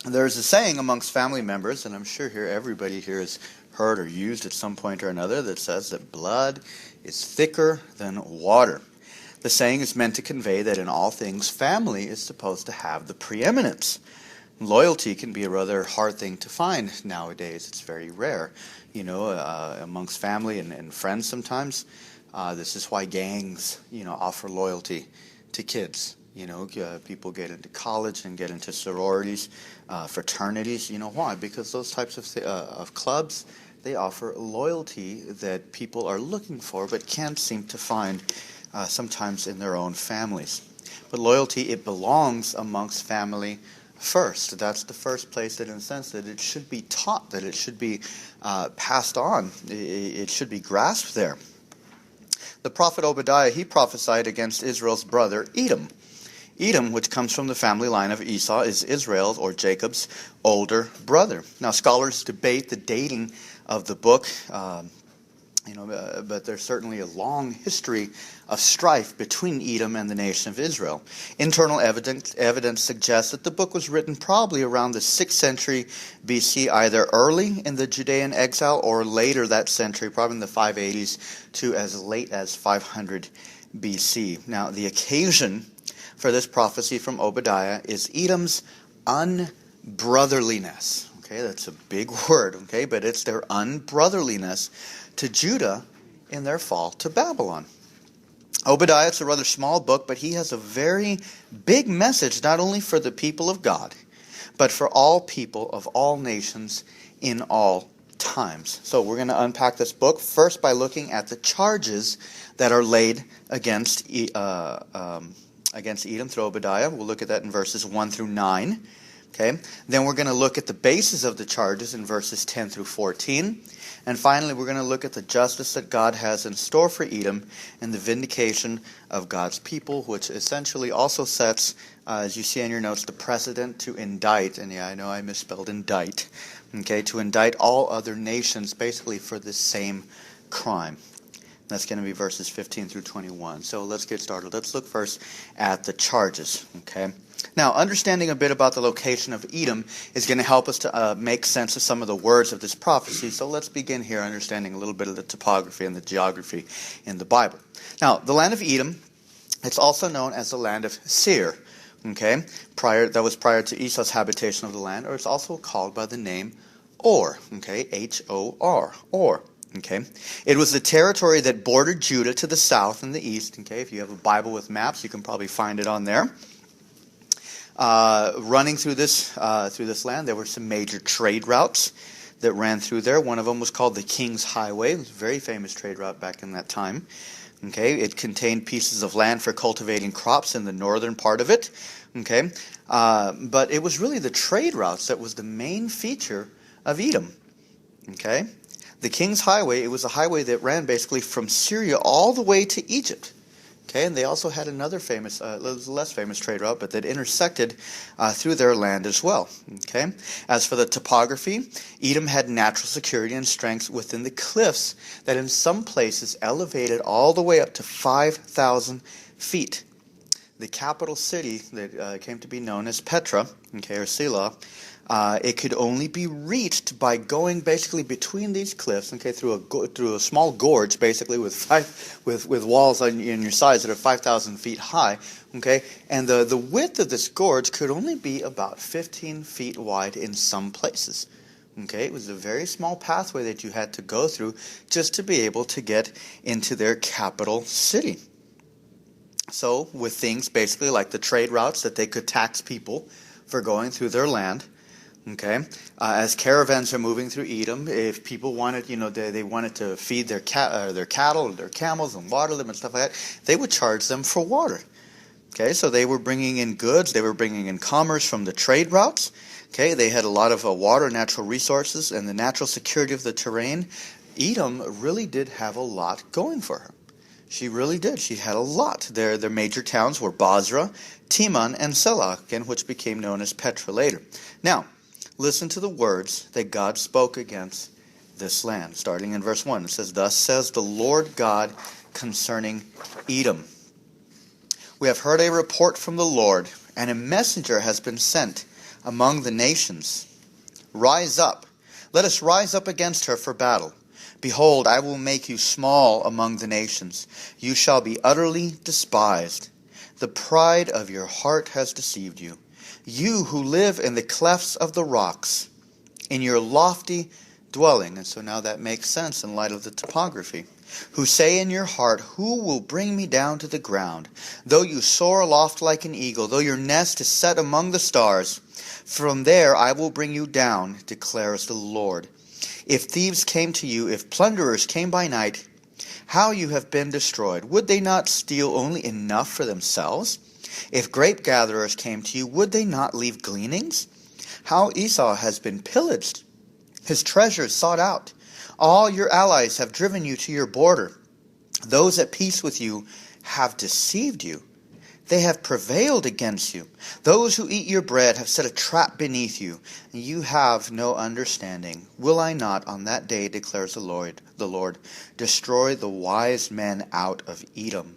There's a saying amongst family members, and I'm sure here everybody here has heard or used at some point or another, that says that blood is thicker than water. The saying is meant to convey that in all things, family is supposed to have the preeminence. Loyalty can be a rather hard thing to find nowadays. It's very rare, amongst family and friends sometimes. This is why gangs, offer loyalty to kids. People get into college and get into sororities, fraternities. Why? Because those types of clubs, they offer loyalty that people are looking for but can't seem to find sometimes in their own families. But loyalty, it belongs amongst family first. That's the first place that, in a sense, that it should be taught, that it should be passed on. It should be grasped there. The prophet Obadiah, he prophesied against Israel's brother Edom. Edom, which comes from the family line of Esau, is Israel's or Jacob's older brother. Now, scholars debate the dating of the book, but there's certainly a long history of strife between Edom and the nation of Israel. Internal evidence suggests that the book was written probably around the 6th century BC, either early in the Judean exile or later that century, probably in the 580s to as late as 500 BC. Now, the occasion for this prophecy from Obadiah is Edom's unbrotherliness. Okay, that's a big word, okay, but it's their unbrotherliness to Judah in their fall to Babylon. Obadiah, it's a rather small book, but he has a very big message, not only for the people of God, but for all people of all nations in all times. So we're going to unpack this book first by looking at the charges that are laid against Edom through Obadiah. We'll look at that in verses 1 through 9. Okay. Then we're going to look at the basis of the charges in verses 10 through 14. And finally, we're going to look at the justice that God has in store for Edom and the vindication of God's people, which essentially also sets, as you see in your notes, the precedent to indict. And yeah, I know I misspelled indict. Okay, to indict all other nations basically for the same crime. That's going to be verses 15 through 21. So let's get started. Let's look first at the charges. Okay. Now, understanding a bit about the location of Edom is going to help us to make sense of some of the words of this prophecy. So let's begin here understanding a little bit of the topography and the geography in the Bible. Now, the land of Edom, it's also known as the land of Seir. Okay, that was prior to Esau's habitation of the land, or it's also called by the name Or. Okay, H-O-R, Or. Okay, it was the territory that bordered Judah to the south and the east. Okay, if you have a Bible with maps, you can probably find it on there. Running through this land, there were some major trade routes that ran through there. One of them was called the King's Highway. It was a very famous trade route back in that time. Okay, it contained pieces of land for cultivating crops in the northern part of it. Okay, but it was really the trade routes that was the main feature of Edom. Okay, the King's Highway, it was a highway that ran basically from Syria all the way to Egypt. Okay, and they also had another famous, less famous trade route, but that intersected through their land as well. Okay, as for the topography, Edom had natural security and strength within the cliffs that in some places elevated all the way up to 5,000 feet. The capital city that came to be known as Petra, okay, or Selah, it could only be reached by going basically between these cliffs, okay, through a small gorge, basically with walls on your sides that are 5,000 feet high, okay, and the width of this gorge could only be about 15 feet wide in some places. Okay, it was a very small pathway that you had to go through just to be able to get into their capital city. So, with things basically like the trade routes that they could tax people for going through their land. Okay, as caravans are moving through Edom, if people wanted, they wanted to feed their cattle or their camels and water them and stuff like that, they would charge them for water. Okay, so they were bringing in goods, they were bringing in commerce from the trade routes. Okay, they had a lot of water, natural resources, and the natural security of the terrain. Edom really did have a lot going for her. She really did. She had a lot. Their major towns were Basra, Teman, and Selah, again, which became known as Petra later. Now, listen to the words that God spoke against this land. Starting in verse 1, it says, "Thus says the Lord God concerning Edom. We have heard a report from the Lord, and a messenger has been sent among the nations. Rise up. Let us rise up against her for battle. Behold, I will make you small among the nations. You shall be utterly despised. The pride of your heart has deceived you. You who live in the clefts of the rocks, in your lofty dwelling. And so now that makes sense in light of the topography. Who say in your heart, who will bring me down to the ground? Though you soar aloft like an eagle, though your nest is set among the stars, from there I will bring you down, declares the Lord. If thieves came to you, if plunderers came by night, how you have been destroyed. Would they not steal only enough for themselves? If grape gatherers came to you, would they not leave gleanings? How Esau has been pillaged, his treasures sought out. All your allies have driven you to your border. Those at peace with you have deceived you. They have prevailed against you. Those who eat your bread have set a trap beneath you, and you have no understanding. Will I not on that day, declares the Lord, destroy the wise men out of Edom,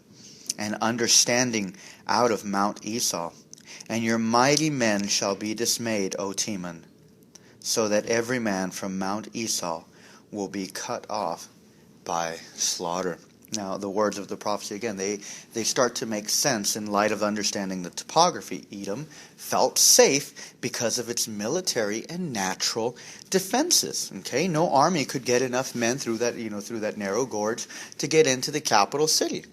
and understanding out of Mount Esau? And your mighty men shall be dismayed, O Teman, so that every man from Mount Esau will be cut off by slaughter. Now, the words of the prophecy, again, they start to make sense in light of understanding the topography. Edom felt safe because of its military and natural defenses. Okay, no army could get enough men through that narrow gorge to get into the capital city.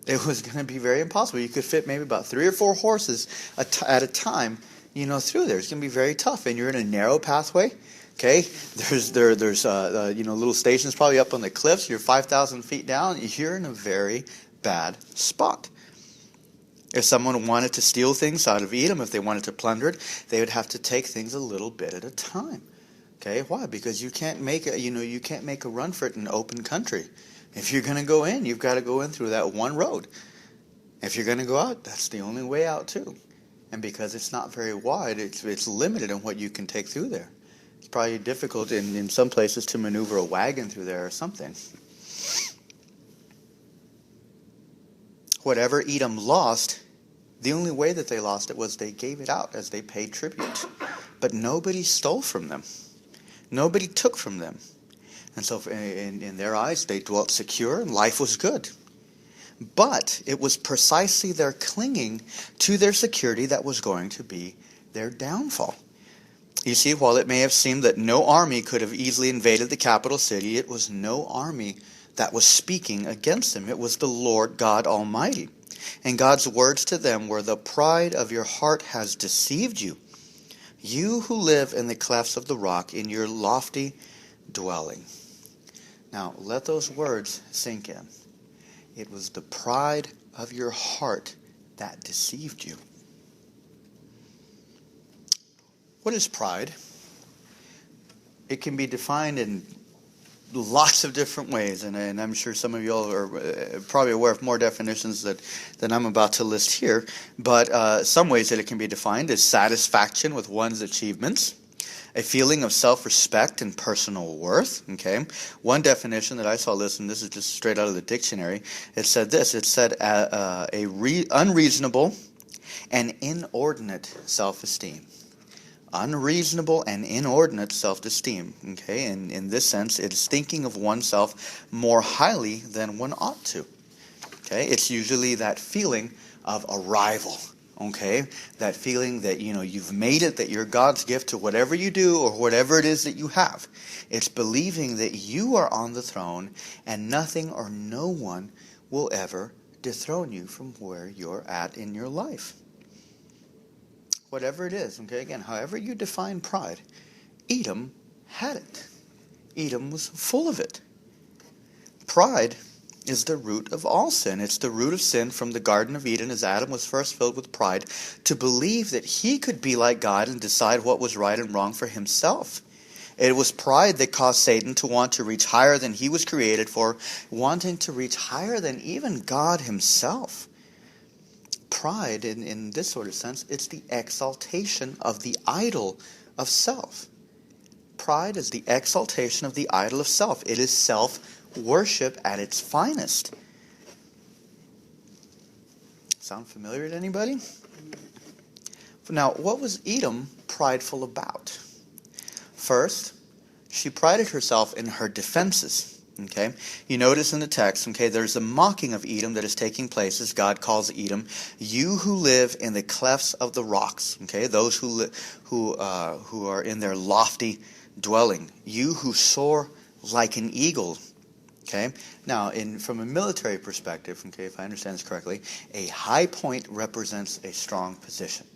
It was going to be very impossible. You could fit maybe about 3 or 4 horses at a time, through there. It's going to be very tough, and you're in a narrow pathway. Okay, there's little stations probably up on the cliffs. You're 5,000 feet down. You're in a very bad spot. If someone wanted to steal things out of Edom, if they wanted to plunder it, they would have to take things a little bit at a time. Okay, why? Because you can't make a run for it in open country. If you're going to go in, you've got to go in through that one road. If you're going to go out, that's the only way out too. And because it's not very wide, it's limited in what you can take through there. It's probably difficult in some places to maneuver a wagon through there or something. Whatever Edom lost, the only way that they lost it was they gave it out as they paid tribute. But nobody stole from them. Nobody took from them. And so in their eyes, they dwelt secure and life was good. But it was precisely their clinging to their security that was going to be their downfall. You see, while it may have seemed that no army could have easily invaded the capital city, it was no army that was speaking against them. It was the Lord God Almighty. And God's words to them were, the pride of your heart has deceived you. You who live in the clefts of the rock, in your lofty dwelling. Now, let those words sink in. It was the pride of your heart that deceived you. What is pride? It can be defined in lots of different ways, and I'm sure some of you all are probably aware of more definitions than I'm about to list here, but some ways that it can be defined is satisfaction with one's achievements, a feeling of self-respect and personal worth. Okay, one definition that I saw listed, and this is just straight out of the dictionary, it said this, it said unreasonable and inordinate self-esteem. Unreasonable and inordinate self-esteem. Okay, and in this sense, it is thinking of oneself more highly than one ought to. Okay, it's usually that feeling of arrival. Okay, that feeling that you've made it, that you're God's gift to whatever you do or whatever it is that you have. It's believing that you are on the throne and nothing or no one will ever dethrone you from where you're at in your life. Whatever it is, okay, again, however you define pride, Edom had it. Edom was full of it. Pride is the root of all sin. It's the root of sin from the Garden of Eden, as Adam was first filled with pride, to believe that he could be like God and decide what was right and wrong for himself. It was pride that caused Satan to want to reach higher than he was created for, wanting to reach higher than even God himself. Pride, in this sort of sense, it's the exaltation of the idol of self. Pride is the exaltation of the idol of self. It is self-worship at its finest. Sound familiar to anybody? Now, what was Edom prideful about? First, she prided herself in her defenses. Okay, you notice in the text, okay, there's a mocking of Edom that is taking place as God calls Edom, "You who live in the clefts of the rocks." Okay, those who are in their lofty dwelling. You who soar like an eagle. Okay, now from a military perspective, okay, if I understand this correctly, a high point represents a strong position.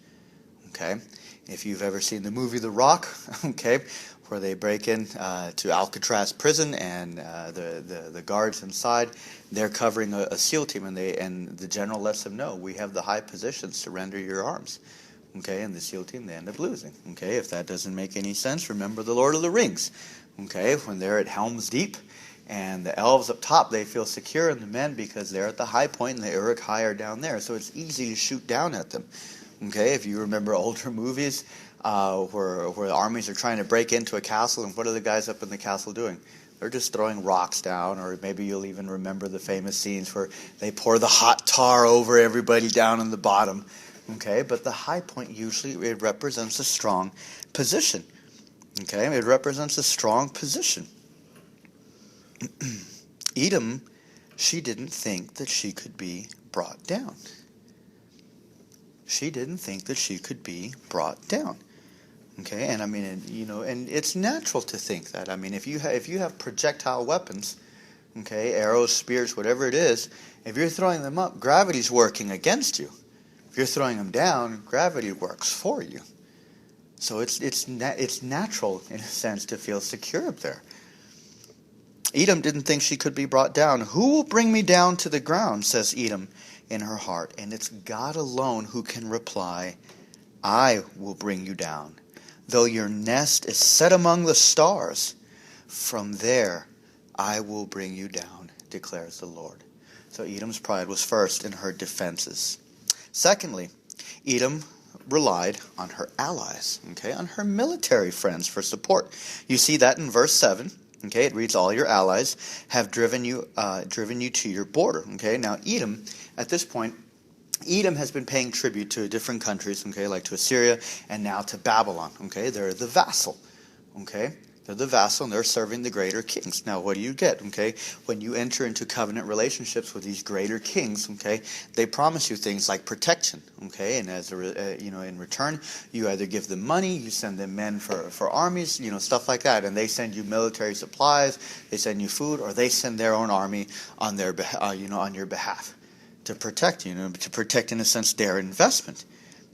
Okay, if you've ever seen the movie The Rock, okay, where they break in to Alcatraz prison and the guards inside, they're covering a SEAL team, and the general lets them know, "We have the high position, surrender your arms." Okay, and the SEAL team, they end up losing. Okay, if that doesn't make any sense, remember the Lord of the Rings. Okay, when they're at Helm's Deep, and the elves up top, they feel secure in the men because they're at the high point and the Uruk-hai are down there, so it's easy to shoot down at them. Okay, if you remember older movies where armies are trying to break into a castle, and what are the guys up in the castle doing? They're just throwing rocks down, or maybe you'll even remember the famous scenes where they pour the hot tar over everybody down in the bottom. Okay, but the high point usually it represents a strong position. Okay, it represents a strong position. Edom, she didn't think that she could be brought down. She didn't think that she could be brought down. Okay, and I mean, and it's natural to think that. I mean, if you have projectile weapons, okay, arrows, spears, whatever it is, if you're throwing them up, gravity's working against you. If you're throwing them down, gravity works for you. So it's natural in a sense to feel secure up there. Edom didn't think she could be brought down. "Who will bring me down to the ground?" says Edom in her heart. And it's God alone who can reply, "I will bring you down. Though your nest is set among the stars, from there I will bring you down, declares the Lord." So Edom's pride was first in her defenses. Secondly, Edom relied on her allies, okay, on her military friends for support. You see that in verse 7. Okay, it reads, "All your allies have driven you to your border." Okay, now Edom, at this point, Edom has been paying tribute to different countries, okay, like to Assyria and now to Babylon. Okay, they're the vassal. Okay, they're the vassal and they're serving the greater kings. Now, what do you get? Okay, when you enter into covenant relationships with these greater kings, okay, they promise you things like protection. Okay, and as in return, you either give them money, you send them men for armies, stuff like that, and they send you military supplies, they send you food, or they send their own army on their on your behalf to protect to protect in a sense their investment.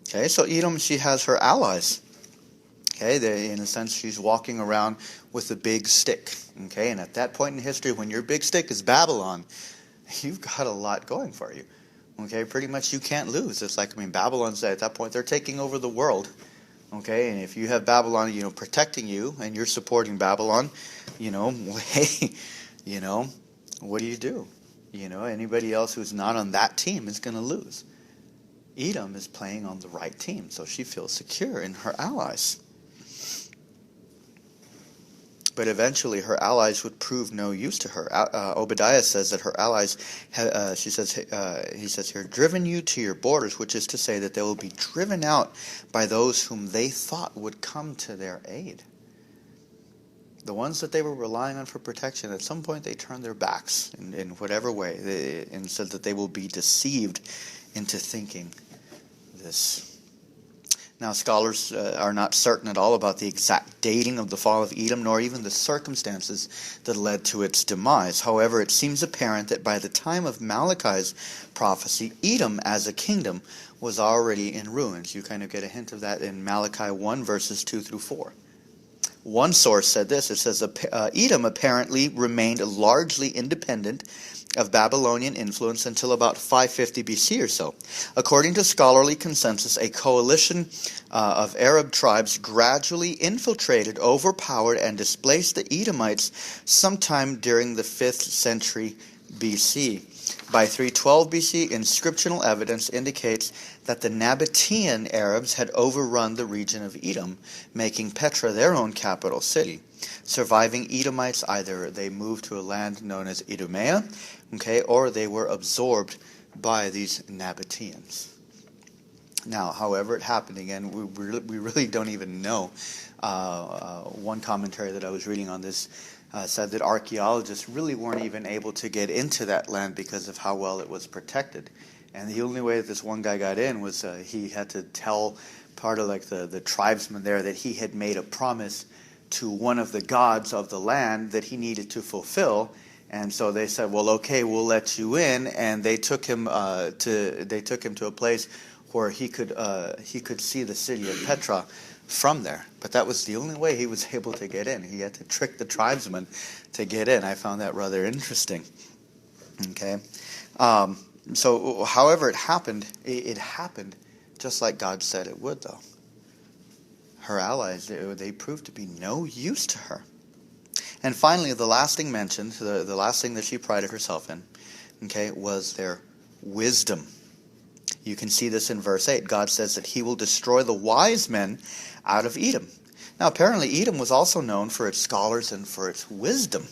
Okay, so Edom, she has her allies. Okay, in a sense, she's walking around with a big stick. Okay, and at that point in history, when your big stick is Babylon, you've got a lot going for you. Okay, pretty much you can't lose. It's like, Babylon's at that point, they're taking over the world. Okay, and if you have Babylon, protecting you, and you're supporting Babylon, hey, what do you do? Anybody else who's not on that team is going to lose. Edom is playing on the right team, so she feels secure in her allies. But eventually her allies would prove no use to her. Obadiah says that her allies, he says here, driven you to your borders, which is to say that they will be driven out by those whom they thought would come to their aid. The ones that they were relying on for protection, at some point they turned their backs in whatever way, and said that they will be deceived into thinking this. Now, scholars are not certain at all about the exact dating of the fall of Edom, nor even the circumstances that led to its demise. However, it seems apparent that by the time of Malachi's prophecy, Edom as a kingdom was already in ruins. You kind of get a hint of that in Malachi 1, verses 2 through 4. One source said this. It says, Edom apparently remained largely independent of Babylonian influence until about 550 BC or so. According to scholarly consensus, a coalition of Arab tribes gradually infiltrated, overpowered, and displaced the Edomites sometime during the 5th century BC. By 312 BC, inscriptional evidence indicates that the Nabatean Arabs had overrun the region of Edom, making Petra their own capital city. Surviving Edomites, either they moved to a land known as Now, however it happened, again, we really don't even know. One commentary that I was reading on this said that archaeologists really weren't even able to get into that land because of how well it was protected. And the only way that this one guy got in was he had to tell part of like the tribesmen there that he had made a promise to one of the gods of the land that he needed to fulfill. And so they said, well, okay, we'll let you in. And they took him to a place where he could see the city of Petra from there. But that was the only way he was able to get in. He had to trick the tribesmen to get in. I found that rather interesting. Okay. So however it happened just like God said it would, though. Her allies, they proved to be no use to her. And finally, the last thing mentioned, the last thing that she prided herself in, okay, was their wisdom. You can see this in verse 8. God says that he will destroy the wise men out of Edom. Now, apparently, Edom was also known for its scholars and for its wisdom.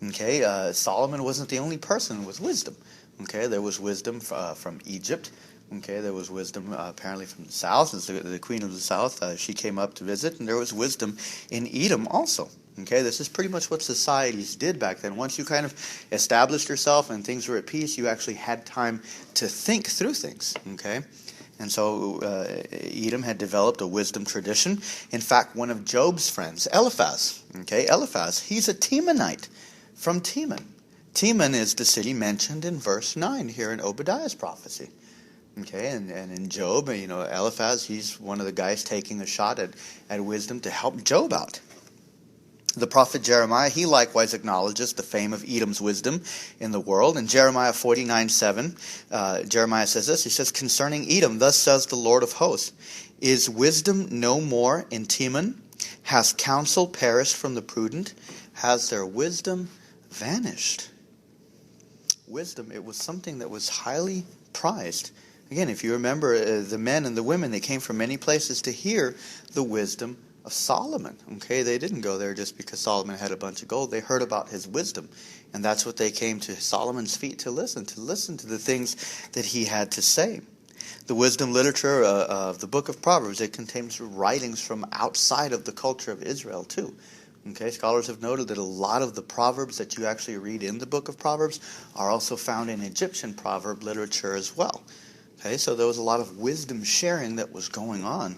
Okay, Solomon wasn't the only person with wisdom. Okay, there was wisdom from Egypt. Okay, there was wisdom apparently from the south. As the queen of the south, she came up to visit, and there was wisdom in Edom also. Okay, this is pretty much what societies did back then. Once you kind of established yourself and things were at peace, you actually had time to think through things. Okay, and so Edom had developed a wisdom tradition. In fact, one of Job's friends, Eliphaz, he's a Temanite from Teman. Teman is the city mentioned in verse 9 here in Obadiah's prophecy. Okay, and in Job, Eliphaz, he's one of the guys taking a shot at wisdom to help Job out. The prophet Jeremiah, he likewise acknowledges the fame of Edom's wisdom in the world. In Jeremiah 49:7, Jeremiah says this. He says, concerning Edom, thus says the Lord of hosts, is wisdom no more in Teman? Has counsel perished from the prudent? Has their wisdom vanished? Wisdom, it was something that was highly prized. Again, if you remember, the men and the women, they came from many places to hear the wisdom of Solomon. Okay, they didn't go there just because Solomon had a bunch of gold. They heard about his wisdom, and that's what they came to Solomon's feet to listen to the things that he had to say. The wisdom literature of the book of Proverbs, it contains writings from outside of the culture of Israel too. Okay, scholars have noted that a lot of the proverbs that you actually read in the book of Proverbs are also found in Egyptian proverb literature as well. Okay, so there was a lot of wisdom sharing that was going on.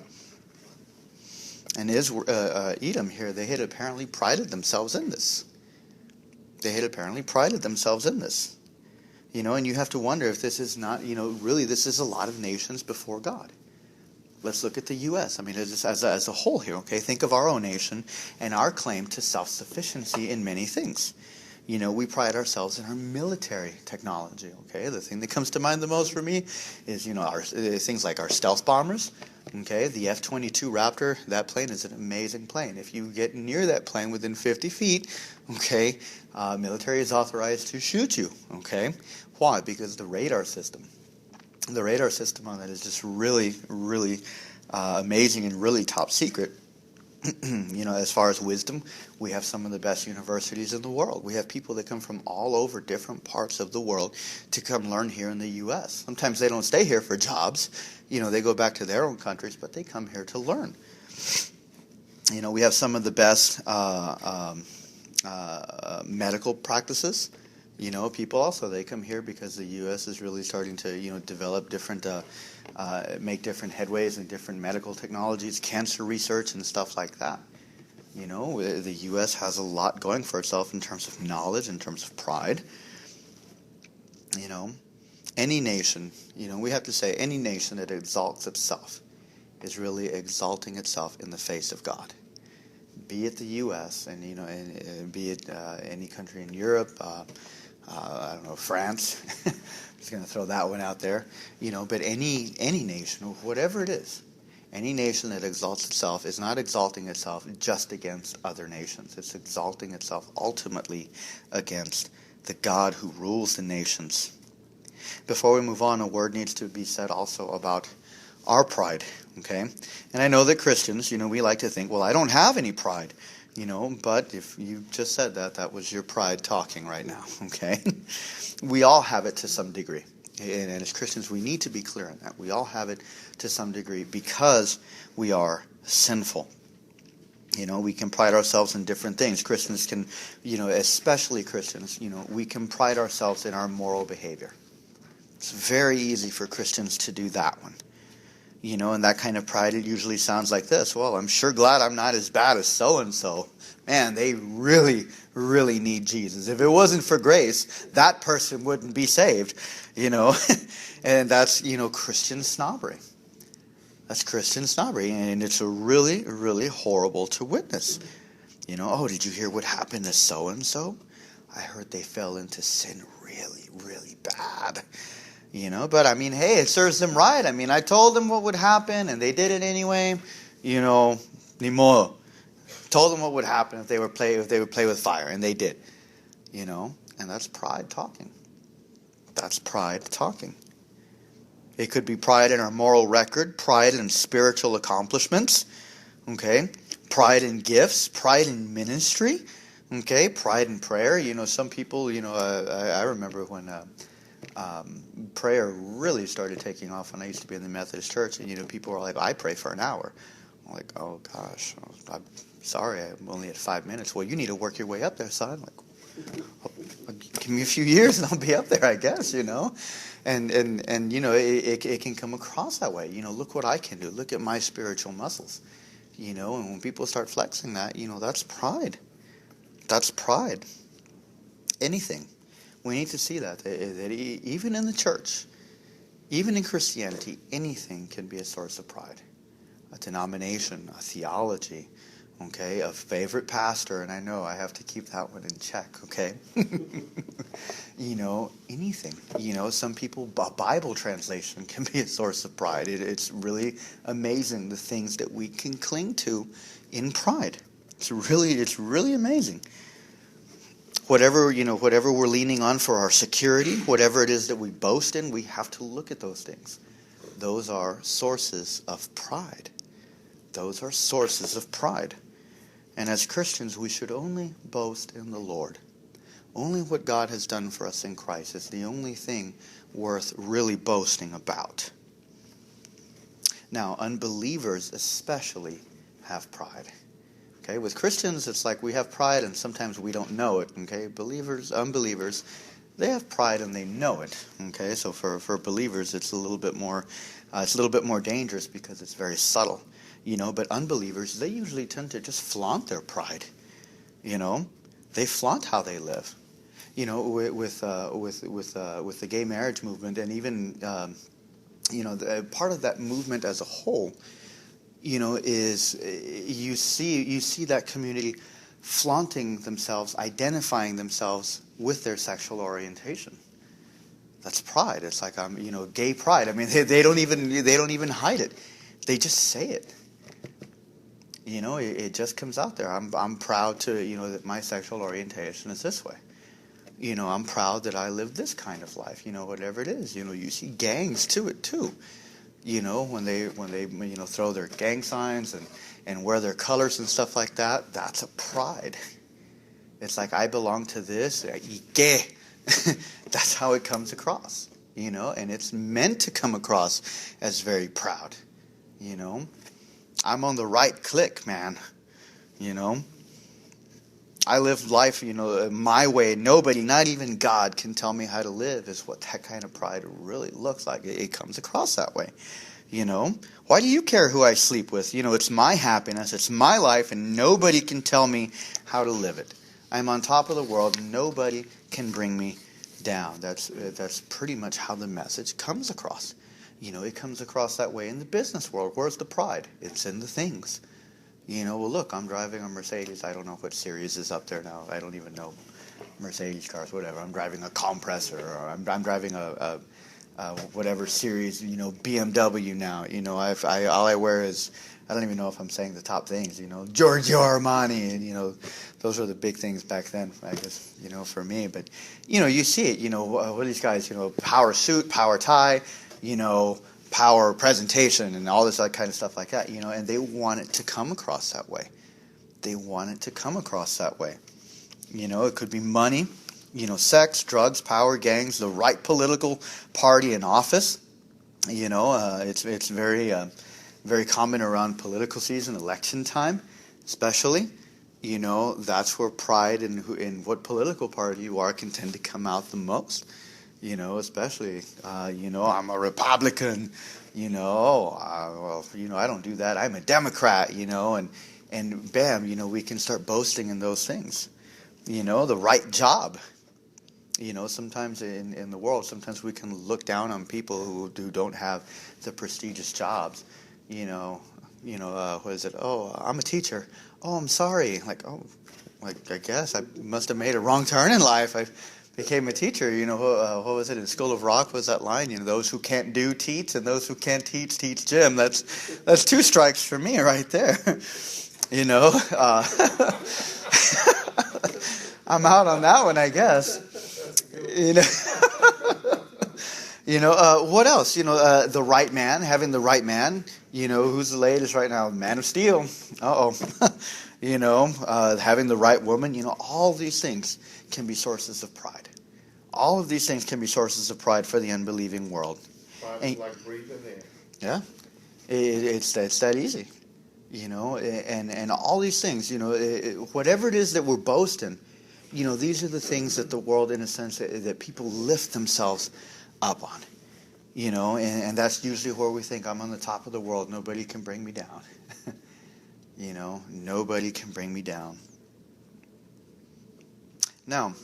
And Edom here, they had apparently prided themselves in this. And you have to wonder if this is not, really this is a lot of nations before God. Let's look at the U.S. I mean, as a whole here, okay? Think of our own nation and our claim to self-sufficiency in many things. We pride ourselves in our military technology, okay? The thing that comes to mind the most for me is, things like our stealth bombers, okay? The F-22 Raptor, that plane is an amazing plane. If you get near that plane within 50 feet, okay, military is authorized to shoot you, okay? Why? Because the radar system on that is just really, really amazing and really top secret. As far as wisdom, we have some of the best universities in the world. We have people that come from all over different parts of the world to come learn here in the U.S. Sometimes they don't stay here for jobs. They go back to their own countries, but they come here to learn. We have some of the best medical practices. People also, they come here because the U.S. is really starting to, develop different, make different headways in different medical technologies, cancer research and stuff like that. The U.S. has a lot going for itself in terms of knowledge, in terms of pride. Any nation, we have to say any nation that exalts itself is really exalting itself in the face of God. Be it the U.S. and be it any country in Europe, I don't know, France. Just going to throw that one out there. But any nation, whatever it is, any nation that exalts itself is not exalting itself just against other nations. It's exalting itself ultimately against the God who rules the nations. Before we move on, a word needs to be said also about our pride, okay? And I know that Christians, we like to think, well, I don't have any pride. But if you just said that was your pride talking right now, okay? We all have it to some degree. And as Christians, we need to be clear on that. We all have it to some degree because we are sinful. We can pride ourselves in different things. Christians can, especially Christians, we can pride ourselves in our moral behavior. It's very easy for Christians to do that one. And that kind of pride, it usually sounds like this. Well, I'm sure glad I'm not as bad as so-and-so. Man, they really, really need Jesus. If it wasn't for grace, that person wouldn't be saved, And that's, Christian snobbery. That's Christian snobbery, and it's really, really horrible to witness. Oh, did you hear what happened to so-and-so? I heard they fell into sin really, really bad. But hey, it serves them right. I told them what would happen, and they did it anyway. Ni modo. Told them what would happen if they would play with fire, and they did. And that's pride talking. That's pride talking. It could be pride in our moral record, pride in spiritual accomplishments, okay? Pride in gifts, pride in ministry, okay? Pride in prayer. Some people, I remember when prayer really started taking off when I used to be in the Methodist church, and people were like, I pray for an hour. I'm like, oh gosh, I'm sorry, I'm only at 5 minutes. Well, you need to work your way up there, son. Give me a few years and I'll be up there, I guess, And it can come across that way. Look what I can do. Look at my spiritual muscles. And when people start flexing that, that's pride. That's pride. Anything. We need to see that even in the church, even in Christianity, anything can be a source of pride. A denomination, a theology, okay, a favorite pastor, and I know I have to keep that one in check, okay? Anything. Some people, a Bible translation can be a source of pride. It's really amazing the things that we can cling to in pride. It's really amazing. Whatever we're leaning on for our security, whatever it is that we boast in, we have to look at those things. Those are sources of pride. Those are sources of pride. And as Christians, we should only boast in the Lord. Only what God has done for us in Christ is the only thing worth really boasting about. Now, unbelievers especially have pride. Okay, with Christians, it's like we have pride and sometimes we don't know it. Okay, unbelievers, they have pride and they know it. Okay, so for believers, it's a little bit more dangerous because it's very subtle. But unbelievers, they usually tend to just flaunt their pride. They flaunt how they live. With the gay marriage movement, and even part of that movement as a whole, is you see that community flaunting themselves, identifying themselves with their sexual orientation. That's pride. It's like gay pride. They don't even hide it. They just say it. It just comes out there. I'm proud to that my sexual orientation is this way. I'm proud that I live this kind of life. Whatever it is. You see gangs to it too. When they throw their gang signs and wear their colors and stuff like that, that's a pride. It's like I belong to this. That's how it comes across. And it's meant to come across as very proud. I'm on the right click, man. I live life, my way. Nobody, not even God, can tell me how to live, is what that kind of pride really looks like. It comes across that way. Why do you care who I sleep with? It's my happiness, it's my life, and nobody can tell me how to live it. I'm on top of the world, and nobody can bring me down. That's pretty much how the message comes across. It comes across that way in the business world. Where's the pride? It's in the things. Well, look, I'm driving a Mercedes. I don't know what series is up there now. I don't even know Mercedes cars, whatever. I'm driving a compressor, or I'm driving a whatever series, BMW now. All I wear is, I don't even know if I'm saying the top things, Giorgio Armani, and, those were the big things back then, I guess, for me. But, you see it, what are these guys, power suit, power tie, power presentation and all this kind of stuff like that, and they want it to come across that way. They want it to come across that way. It could be money, sex, drugs, power, gangs, the right political party in office. It's very common around political season, election time, especially. That's where pride in what political party you are can tend to come out the most. Especially, I'm a Republican. I don't do that. I'm a Democrat. And bam, we can start boasting in those things. The right job. Sometimes in the world, sometimes we can look down on people who don't have the prestigious jobs. What is it? Oh, I'm a teacher. Oh, I'm sorry. I guess I must have made a wrong turn in life. I became a teacher. What was it in School of Rock? Was that line? Those who can't do teach, and those who can't teach gym. That's 2 strikes for me right there. I'm out on that one, I guess. What else? The right man, having the right man. Who's the latest right now? Man of Steel. Having the right woman. All these things can be sources of pride. All of these things can be sources of pride for the unbelieving world. Pride is like breathing air. Yeah, it's that easy. And all these things. Whatever it is that we're boasting. These are the things that the world, in a sense, that people lift themselves up on. And that's usually where we think, I'm on the top of the world. Nobody can bring me down. Nobody can bring me down. Now,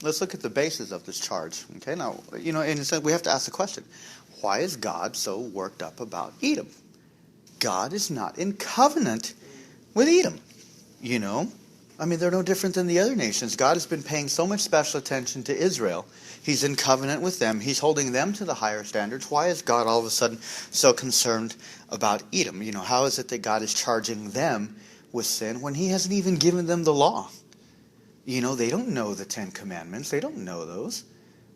let's look at the basis of this charge. Okay, now, in a sense, we have to ask the question, why is God so worked up about Edom? God is not in covenant with Edom. They're no different than the other nations. God has been paying so much special attention to Israel. He's in covenant with them. He's holding them to the higher standards. Why is God all of a sudden so concerned about Edom? How is it that God is charging them with sin when he hasn't even given them the law? They don't know the 10 Commandments. They don't know those.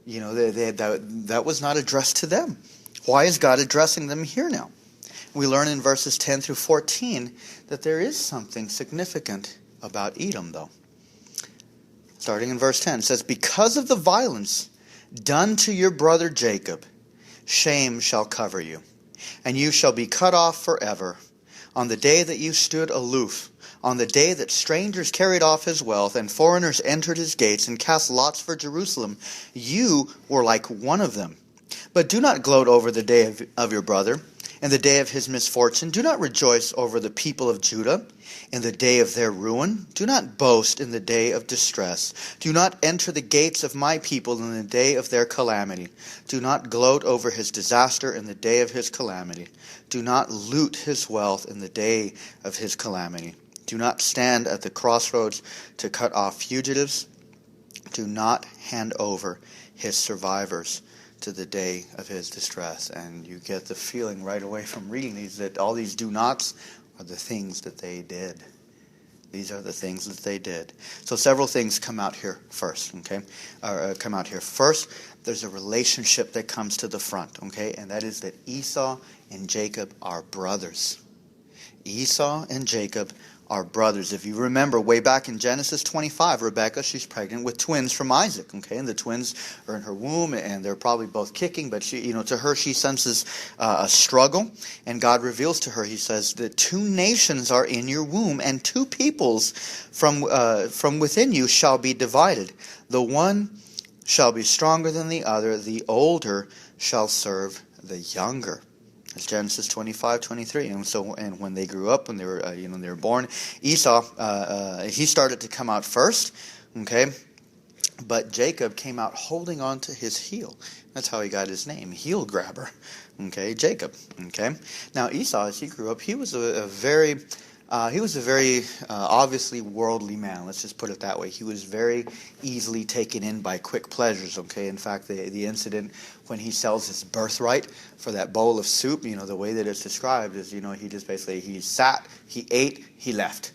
That was not addressed to them. Why is God addressing them here now? We learn in verses 10 through 14 that there is something significant about Edom, though. Starting in verse 10, it says, because of the violence done to your brother Jacob, shame shall cover you, and you shall be cut off forever. On the day that you stood aloof, on the day that strangers carried off his wealth, and foreigners entered his gates and cast lots for Jerusalem, you were like one of them. But do not gloat over the day of your brother, in the day of his misfortune. Do not rejoice over the people of Judah in the day of their ruin. Do not boast in the day of distress. Do not enter the gates of my people in the day of their calamity. Do not gloat over his disaster in the day of his calamity. Do not loot his wealth in the day of his calamity. Do not stand at the crossroads to cut off fugitives. Do not hand over his survivors to the day of his distress. And you get the feeling right away from reading these that all these do nots are the things that they did. These are the things that they did. So several things come out here first, okay? First, there's a relationship that comes to the front, okay? And that is that Esau and Jacob are brothers. Esau and Jacob are brothers. If you remember, way back in Genesis 25, Rebekah, she's pregnant with twins from Isaac, okay? And the twins are in her womb, and they're probably both kicking, but she, to her, she senses a struggle, and God reveals to her, he says, that 2 nations are in your womb, and 2 peoples from within you shall be divided. The one shall be stronger than the other, the older shall serve the younger. It's Genesis 25:23, and when they grew up, when they were born, Esau he started to come out first, okay, but Jacob came out holding on to his heel. That's how he got his name, heel grabber, okay, Jacob, okay. Now Esau, as he grew up, he was a very obviously worldly man. Let's just put it that way. He was very easily taken in by quick pleasures. Okay. In fact, the incident when he sells his birthright for that bowl of soup, the way that it's described is, he just basically he sat, he ate, he left.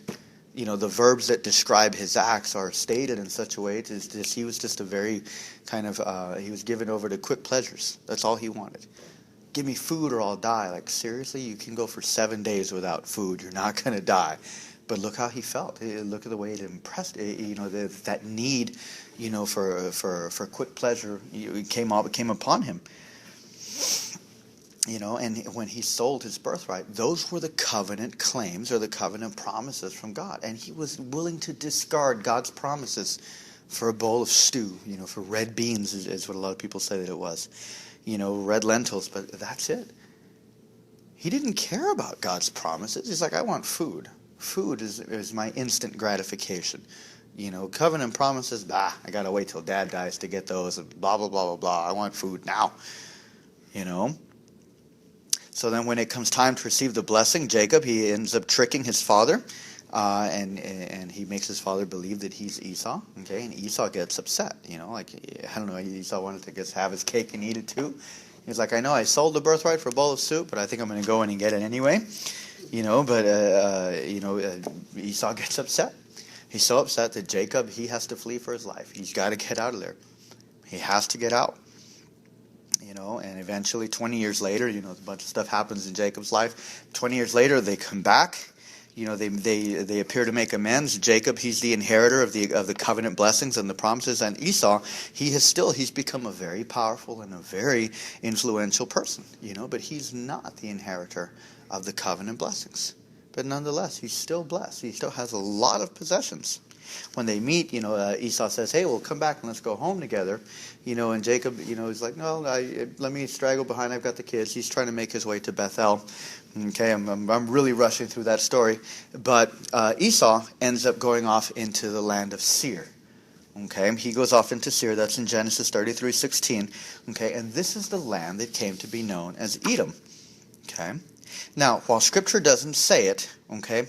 The verbs that describe his acts are stated in such a way he was just a very kind of he was given over to quick pleasures. That's all he wanted. Give me food or I'll die. Like, seriously, you can go for 7 days without food. You're not going to die. But look how he felt. Look at the way it impressed. That need, for quick pleasure, came upon him. And when he sold his birthright, those were the covenant claims or the covenant promises from God. And he was willing to discard God's promises for a bowl of stew, for red beans is what a lot of people say that it was. Red lentils, but that's it. He didn't care about God's promises. He's like, I want food. Food is my instant gratification. Covenant promises, I got to wait till Dad dies to get those, and blah, blah, blah, blah, blah. I want food now. So then when it comes time to receive the blessing, Jacob, he ends up tricking his father, and he makes his father believe that he's Esau, okay? And Esau gets upset, I don't know, Esau wanted to just have his cake and eat it too. He's like, I know I sold the birthright for a bowl of soup, but I think I'm going to go in and get it anyway, Esau gets upset. He's so upset that Jacob, he has to flee for his life. He's got to get out of there. He has to get out. And eventually 20 years later, a bunch of stuff happens in Jacob's life. 20 years later, they come back. They appear to make amends. Jacob, he's the inheritor of the covenant blessings and the promises. And Esau, he's become a very powerful and a very influential person, but he's not the inheritor of the covenant blessings. But nonetheless, he's still blessed. He still has a lot of possessions. When they meet, Esau says, hey, we'll come back and let's go home together. And Jacob, is like, no, let me straggle behind. I've got the kids. He's trying to make his way to Bethel. Okay, I'm really rushing through that story. But Esau ends up going off into the land of Seir. Okay, he goes off into Seir. That's in Genesis 33:16. Okay, and this is the land that came to be known as Edom. Okay, now, while Scripture doesn't say it, okay,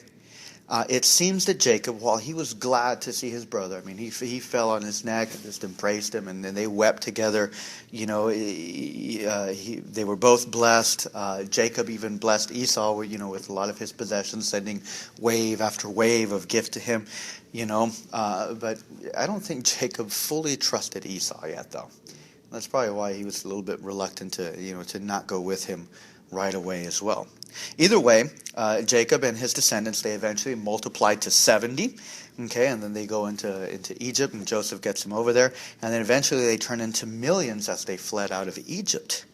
it seems that Jacob, while he was glad to see his brother, he fell on his neck and just embraced him, and then they wept together. They were both blessed. Jacob even blessed Esau, with a lot of his possessions, sending wave after wave of gift to him. But I don't think Jacob fully trusted Esau yet, though. That's probably why he was a little bit reluctant to not go with him right away as well. Either way, Jacob and his descendants, they eventually multiplied to 70, okay, and then they go into Egypt, and Joseph gets them over there, and then eventually they turn into millions as they fled out of Egypt.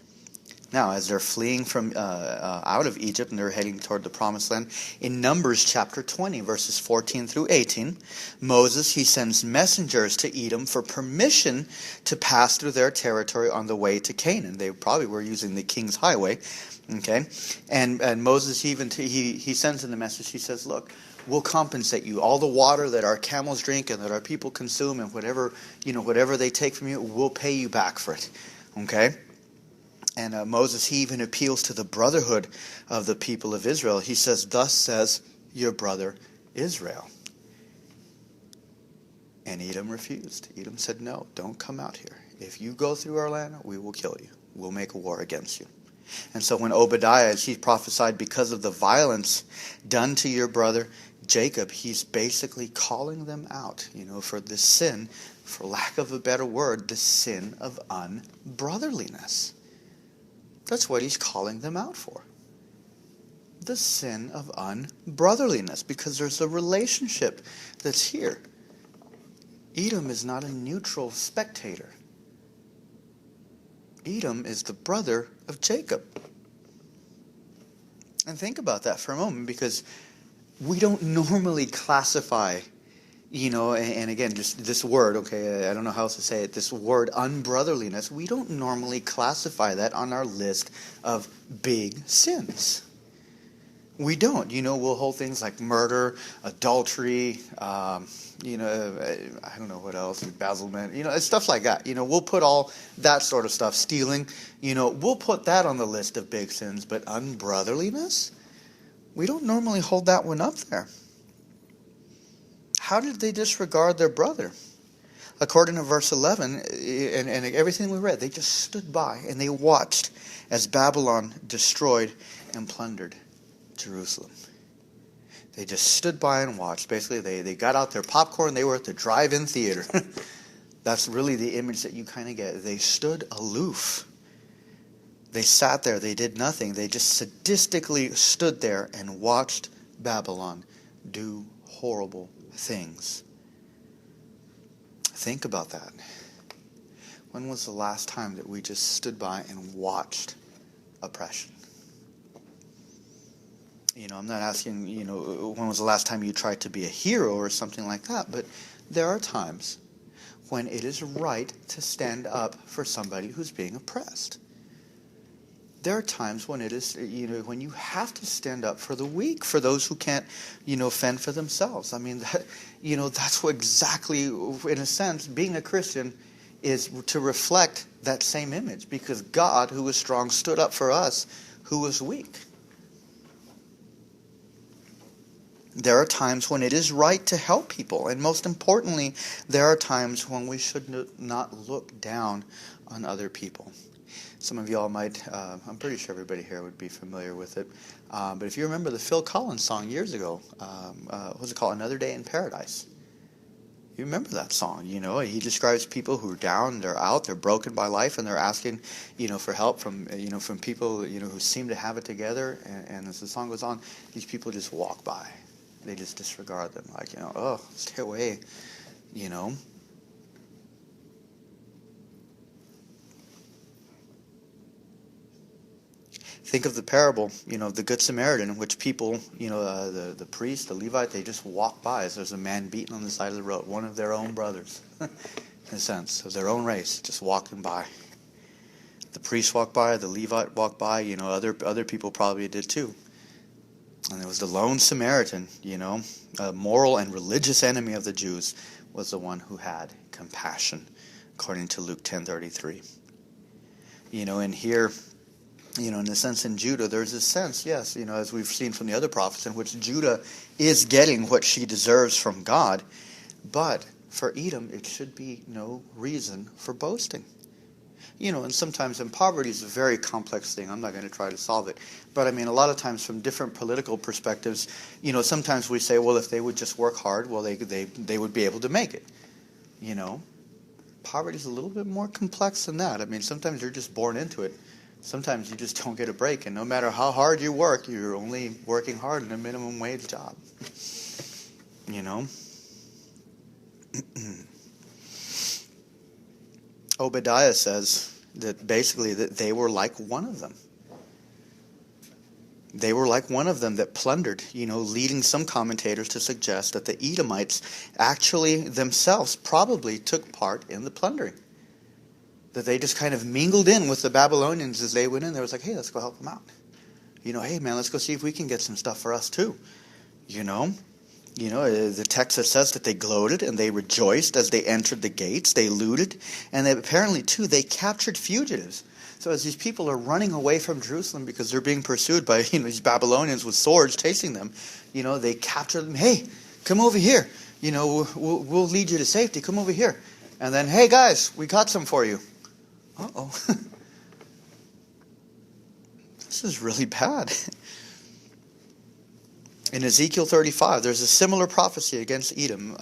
Now, as they're fleeing from out of Egypt and they're heading toward the Promised Land, in Numbers chapter 20, verses 14 through 18, Moses, he sends messengers to Edom for permission to pass through their territory on the way to Canaan. They probably were using the King's Highway. Okay, and Moses he sends in the message. He says, "Look, we'll compensate you. All the water that our camels drink and that our people consume, and whatever they take from you, we'll pay you back for it." Okay, and Moses, he even appeals to the brotherhood of the people of Israel. He says, "Thus says your brother Israel." And Edom refused. Edom said, "No, don't come out here. If you go through our land, we will kill you. We'll make a war against you." And so when Obadiah, he prophesied because of the violence done to your brother Jacob, he's basically calling them out, for the sin, for lack of a better word, the sin of unbrotherliness. That's what he's calling them out for. The sin of unbrotherliness, because there's a relationship that's here. Edom is not a neutral spectator. Edom is the brother of Jacob. And think about that for a moment, because we don't normally classify, and again, just this word, okay, I don't know how else to say it, this word unbrotherliness, we don't normally classify that on our list of big sins. We don't. We'll hold things like murder, adultery, I don't know what else, embezzlement, stuff like that. We'll put all that sort of stuff, stealing, we'll put that on the list of big sins. But unbrotherliness, we don't normally hold that one up there. How did they disregard their brother? According to verse 11, and everything we read, they just stood by and they watched as Babylon destroyed and plundered Jerusalem. They just stood by and watched. Basically, they got out their popcorn. They were at the drive-in theater. That's really the image that you kind of get. They stood aloof. They sat there. They did nothing. They just sadistically stood there and watched Babylon do horrible things. Think about that. When was the last time that we just stood by and watched oppression? I'm not asking, when was the last time you tried to be a hero or something like that, but there are times when it is right to stand up for somebody who's being oppressed. There are times when it is, when you have to stand up for the weak, for those who can't, fend for themselves. I mean, that's what exactly, in a sense, being a Christian is to reflect that same image, because God, who was strong, stood up for us, who was weak. There are times when it is right to help people, and most importantly, there are times when we should not look down on other people. Some of y'all might, I'm pretty sure everybody here would be familiar with it, but if you remember the Phil Collins song years ago, what was it called, Another Day in Paradise? You remember that song, he describes people who are down, they're out, they're broken by life, and they're asking, for help from people, who seem to have it together, and as the song goes on, these people just walk by. They just disregard them, like, oh, stay away, Think of the parable, of the Good Samaritan, in which people, the priest, the Levite, they just walk by as there's a man beaten on the side of the road, one of their own brothers, in a sense, of their own race, just walking by. The priest walked by, the Levite walked by, other people probably did too. And there was the lone Samaritan, a moral and religious enemy of the Jews, was the one who had compassion, according to Luke 10:33. And here, in a sense in Judah, there's a sense, yes, as we've seen from the other prophets, in which Judah is getting what she deserves from God. But for Edom, it should be no reason for boasting. And sometimes, and poverty is a very complex thing. I'm not going to try to solve it. But I mean, a lot of times from different political perspectives, sometimes we say, well, if they would just work hard, well, they would be able to make it. Poverty is a little bit more complex than that. I mean, sometimes you're just born into it. Sometimes you just don't get a break. And no matter how hard you work, you're only working hard in a minimum wage job. Obadiah says that basically that they were like one of them. They were like one of them that plundered, leading some commentators to suggest that the Edomites actually themselves probably took part in the plundering. That they just kind of mingled in with the Babylonians as they went in. They was like, hey, let's go help them out. Hey, man, let's go see if we can get some stuff for us too. The text that says that they gloated and they rejoiced as they entered the gates. They looted. And they, apparently, too, they captured fugitives. So as these people are running away from Jerusalem because they're being pursued by these Babylonians with swords chasing them, they capture them. Hey, come over here. We'll lead you to safety. Come over here. And then, hey, guys, we got some for you. Uh-oh. This is really bad. In Ezekiel 35, there's a similar prophecy against Edom.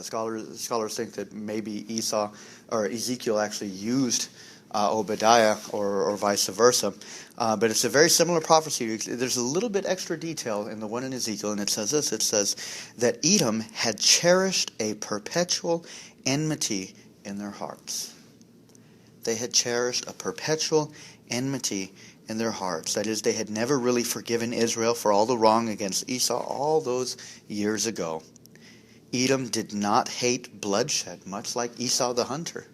Scholars think that maybe Esau or Ezekiel actually used Obadiah or vice versa. But it's a very similar prophecy. There's a little bit extra detail in the one in Ezekiel, and it says this. It says that Edom had cherished a perpetual enmity in their hearts. They had cherished a perpetual enmity in their hearts. That is, they had never really forgiven Israel for all the wrong against Esau all those years ago. Edom did not hate bloodshed, much like Esau the hunter.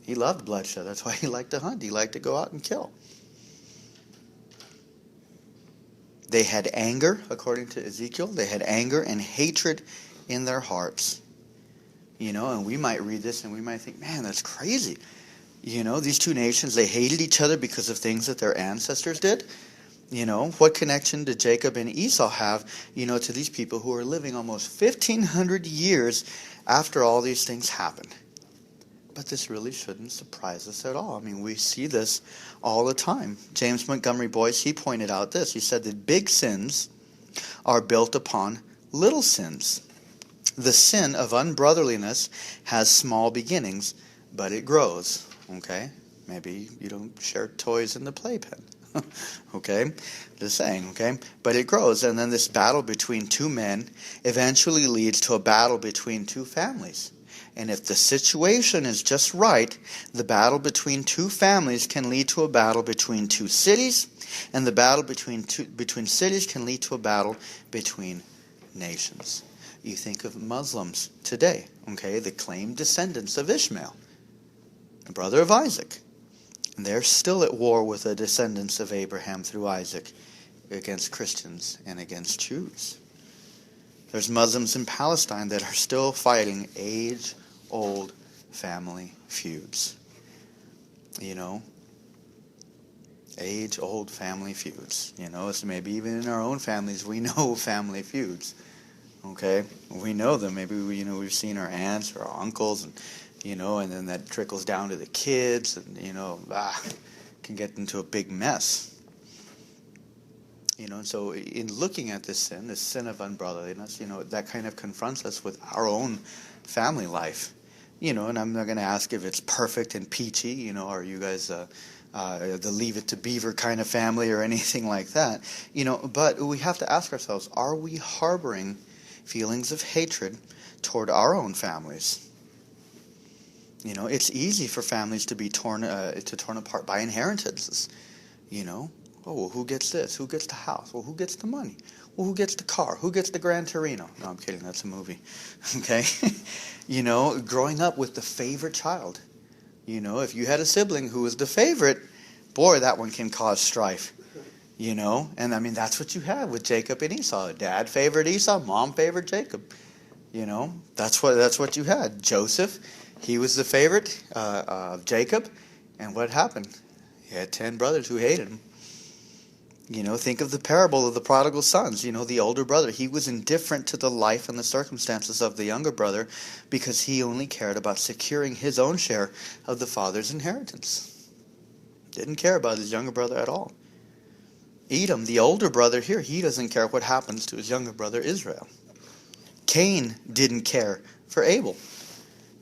He loved bloodshed. That's why he liked to hunt. He liked to go out and kill. They had anger, according to Ezekiel. They had anger and hatred in their hearts. And we might read this and we might think, man, that's crazy. These two nations, they hated each other because of things that their ancestors did. What connection did Jacob and Esau have, to these people who are living almost 1,500 years after all these things happened? But this really shouldn't surprise us at all. I mean, we see this all the time. James Montgomery Boyce, he pointed out this. He said that big sins are built upon little sins. The sin of unbrotherliness has small beginnings, but it grows. Okay? Maybe you don't share toys in the playpen. Okay? Just saying, okay? But it grows, and then this battle between two men eventually leads to a battle between two families. And if the situation is just right, the battle between two families can lead to a battle between two cities, and the battle between cities can lead to a battle between nations. You think of Muslims today, okay, the claimed descendants of Ishmael, the brother of Isaac. And they're still at war with the descendants of Abraham through Isaac against Christians and against Jews. There's Muslims in Palestine that are still fighting age-old family feuds. You know, age-old family feuds. You know, so maybe even in our own families we know family feuds. Okay, we know them. Maybe we've seen our aunts or our uncles, and and then that trickles down to the kids, and can get into a big mess. And so in looking at this sin of unbrotherliness, that kind of confronts us with our own family life. And I'm not going to ask if it's perfect and peachy. Are you guys the Leave It to Beaver kind of family or anything like that? But we have to ask ourselves: are we harboring feelings of hatred toward our own families? It's easy for families to be torn apart by inheritances. Oh, well, who gets this? Who gets the house? Well, who gets the money? Well, who gets the car? Who gets the Gran Torino? No, I'm kidding. That's a movie. Okay? Growing up with the favorite child. If you had a sibling who was the favorite, boy, that one can cause strife. And I mean, that's what you had with Jacob and Esau. Dad favored Esau, mom favored Jacob. That's what you had. Joseph, he was the favorite of Jacob, and what happened? He had 10 brothers who hated him. Think of the parable of the prodigal sons. The older brother, he was indifferent to the life and the circumstances of the younger brother because he only cared about securing his own share of the father's inheritance. Didn't care about his younger brother at all. Edom, the older brother here, he doesn't care what happens to his younger brother Israel. Cain didn't care for Abel.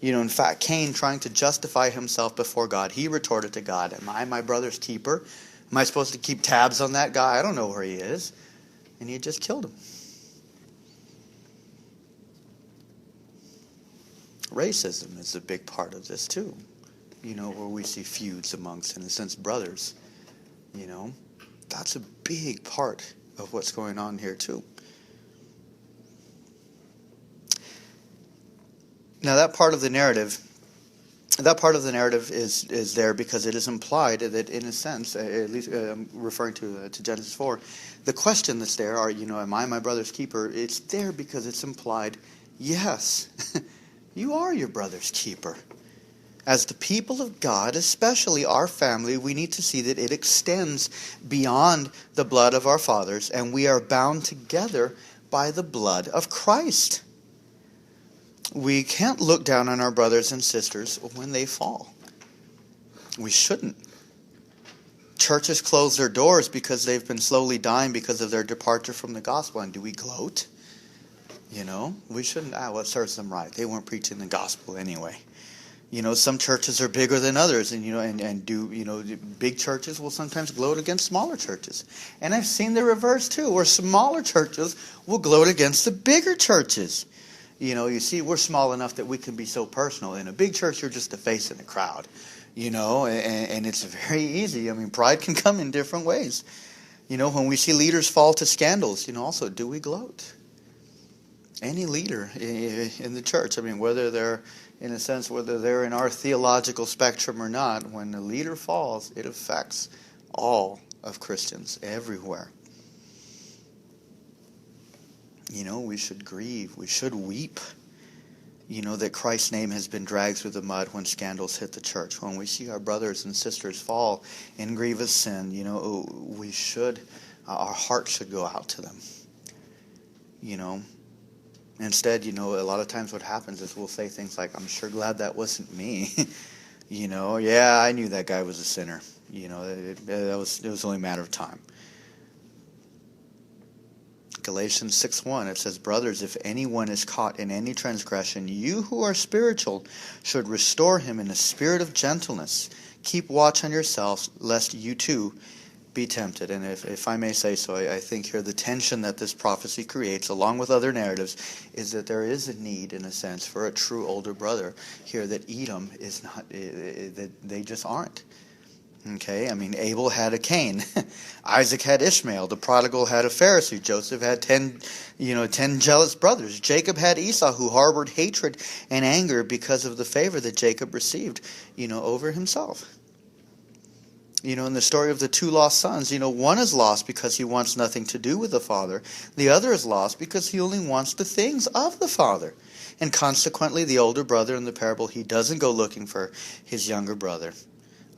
In fact, Cain, trying to justify himself before God, he retorted to God, "Am I my brother's keeper? Am I supposed to keep tabs on that guy? I don't know where he is." And he had just killed him. Racism is a big part of this too. Where we see feuds amongst, in a sense, brothers. That's a big part of what's going on here too. Now that part of the narrative is there because it is implied that, in a sense, at least I'm referring to Genesis 4, the question that's there, am I my brother's keeper? It's there because it's implied, yes, you are your brother's keeper. As the people of God, especially our family, we need to see that it extends beyond the blood of our fathers, and we are bound together by the blood of Christ. We can't look down on our brothers and sisters when they fall. We shouldn't. Churches close their doors because they've been slowly dying because of their departure from the gospel. And do we gloat? We shouldn't. It serves them right. They weren't preaching the gospel anyway. Some churches are bigger than others, and big churches will sometimes gloat against smaller churches. And I've seen the reverse too, where smaller churches will gloat against the bigger churches. You see, we're small enough that we can be so personal. In a big church, you're just a face in the crowd, and it's very easy. I mean, pride can come in different ways. When we see leaders fall to scandals, also, do we gloat? Any leader in the church, I mean, whether they're in our theological spectrum or not, when the leader falls, it affects all of Christians everywhere. We should grieve. We should weep. That Christ's name has been dragged through the mud when scandals hit the church. When we see our brothers and sisters fall in grievous sin, our heart should go out to them. Instead, a lot of times what happens is we'll say things like, "I'm sure glad that wasn't me." Yeah, I knew that guy was a sinner. It was only a matter of time. Galatians 6:1, it says, "Brothers, if anyone is caught in any transgression, you who are spiritual should restore him in a spirit of gentleness. Keep watch on yourselves, lest you too be tempted. And if I may say so, I think here the tension that this prophecy creates, along with other narratives, is that there is a need, in a sense, for a true older brother here that Edom is not, that they just aren't. Okay, I mean, Abel had a Cain, Isaac had Ishmael, the prodigal had a Pharisee, Joseph had 10 jealous brothers, Jacob had Esau, who harbored hatred and anger because of the favor that Jacob received, over himself. In the story of the two lost sons, one is lost because he wants nothing to do with the father. The other is lost because he only wants the things of the father. And consequently, the older brother in the parable, he doesn't go looking for his younger brother.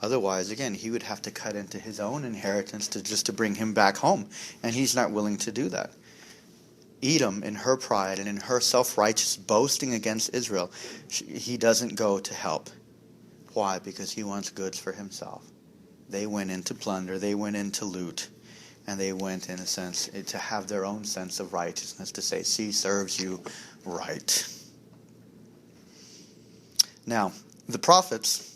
Otherwise, again, he would have to cut into his own inheritance to bring him back home. And he's not willing to do that. Edom, in her pride and in her self-righteous boasting against Israel, he doesn't go to help. Why? Because he wants goods for himself. They went in to plunder, they went in to loot, and they went, in a sense, to have their own sense of righteousness, to say, see, serves you right. Now, the prophets,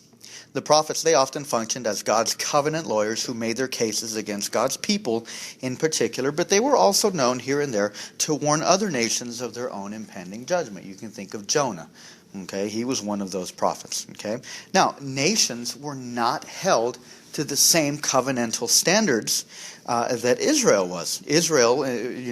they often functioned as God's covenant lawyers who made their cases against God's people in particular, but they were also known here and there to warn other nations of their own impending judgment. You can think of Jonah. Okay, he was one of those prophets. Okay, now nations were not held to the same covenantal standards that Israel was. Israel,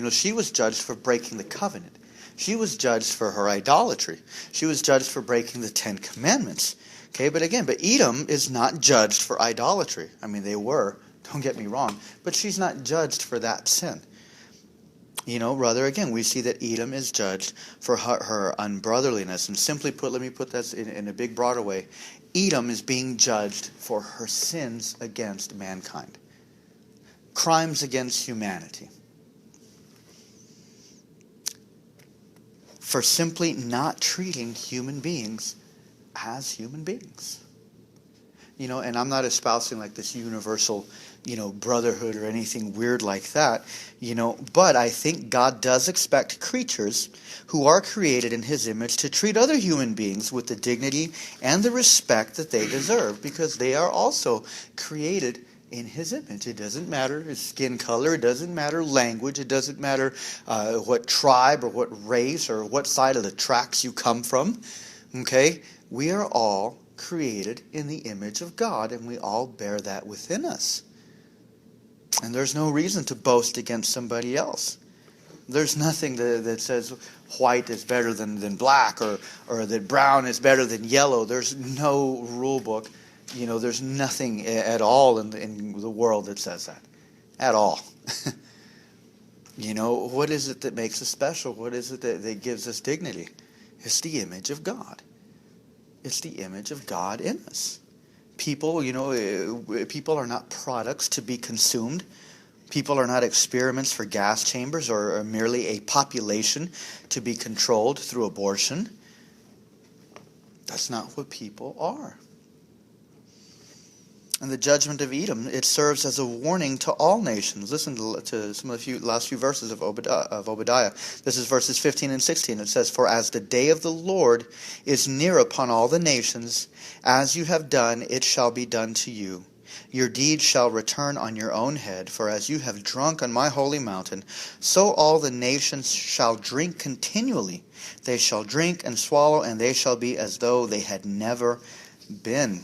she was judged for breaking the covenant. She was judged for her idolatry. She was judged for breaking the 10 Commandments. Okay, but Edom is not judged for idolatry. I mean, they were, don't get me wrong, but she's not judged for that sin. Rather, again, we see that Edom is judged for her unbrotherliness. And simply put, let me put this in a big, broader way. Edom is being judged for her sins against mankind. Crimes against humanity. For simply not treating human beings as human beings. And I'm not espousing like this universal, brotherhood or anything weird like that, but I think God does expect creatures who are created in his image to treat other human beings with the dignity and the respect that they deserve, because they are also created in his image. It doesn't matter his skin color, it doesn't matter language, it doesn't matter what tribe or what race or what side of the tracks you come from. Okay? We are all created in the image of God, and we all bear that within us. And there's no reason to boast against somebody else. There's nothing that says white is better than black, or that brown is better than yellow. There's no rule book. There's nothing at all in the world that says that. At all. What is it that makes us special? What is it that gives us dignity? It's the image of God. It's the image of God in us. People, people are not products to be consumed. People are not experiments for gas chambers or merely a population to be controlled through abortion. That's not what people are. And the judgment of Edom, it serves as a warning to all nations. Listen to some of the last few verses of Obadiah. This is verses 15 and 16. It says, "For as the day of the Lord is near upon all the nations, as you have done, it shall be done to you. Your deeds shall return on your own head, for as you have drunk on my holy mountain, so all the nations shall drink continually. They shall drink and swallow, and they shall be as though they had never been."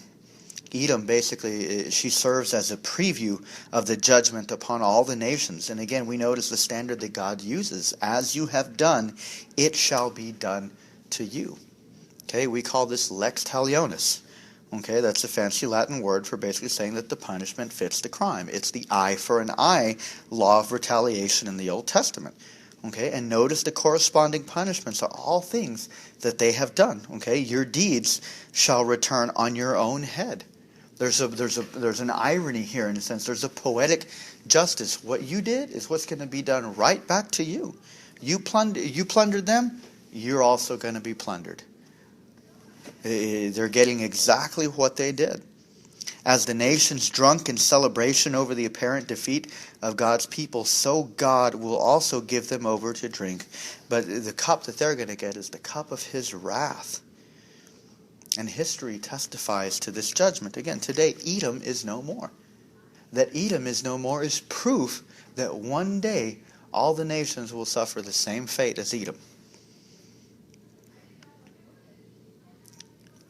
Edom, basically, she serves as a preview of the judgment upon all the nations. And again, we notice the standard that God uses. As you have done, it shall be done to you. Okay, we call this lex talionis. Okay, that's a fancy Latin word for basically saying that the punishment fits the crime. It's the eye for an eye law of retaliation in the Old Testament. Okay, and notice the corresponding punishments are all things that they have done. Okay, your deeds shall return on your own head. There's an irony here in a sense. There's a poetic justice. What you did is what's going to be done right back to you. You plundered them. You're also going to be plundered. They're getting exactly what they did. As the nations drunk in celebration over the apparent defeat of God's people, so God will also give them over to drink. But the cup that they're going to get is the cup of his wrath. And history testifies to this judgment. Again, today Edom is no more. that Edom is no more is proof that one day all the nations will suffer the same fate as Edom.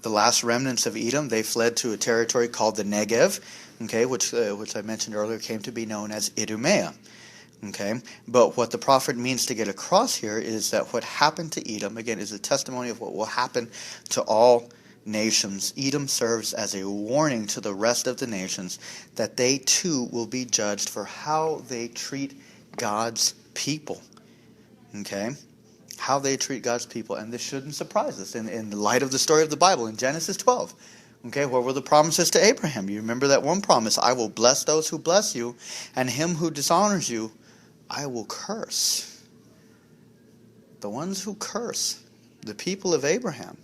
The last remnants of Edom, they fled to a territory called the Negev, okay, which I mentioned earlier came to be known as Idumea. Okay, but what the prophet means to get across here is that what happened to Edom, again, is a testimony of what will happen to all nations. Edom serves as a warning to the rest of the nations that they too will be judged for how they treat God's people. Okay, how they treat God's people, and this shouldn't surprise us in the light of the story of the Bible in Genesis 12. Okay, what were the promises to Abraham? You remember that one promise: I will bless those who bless you, and him who dishonors you I will curse. The ones who curse, the people of Abraham,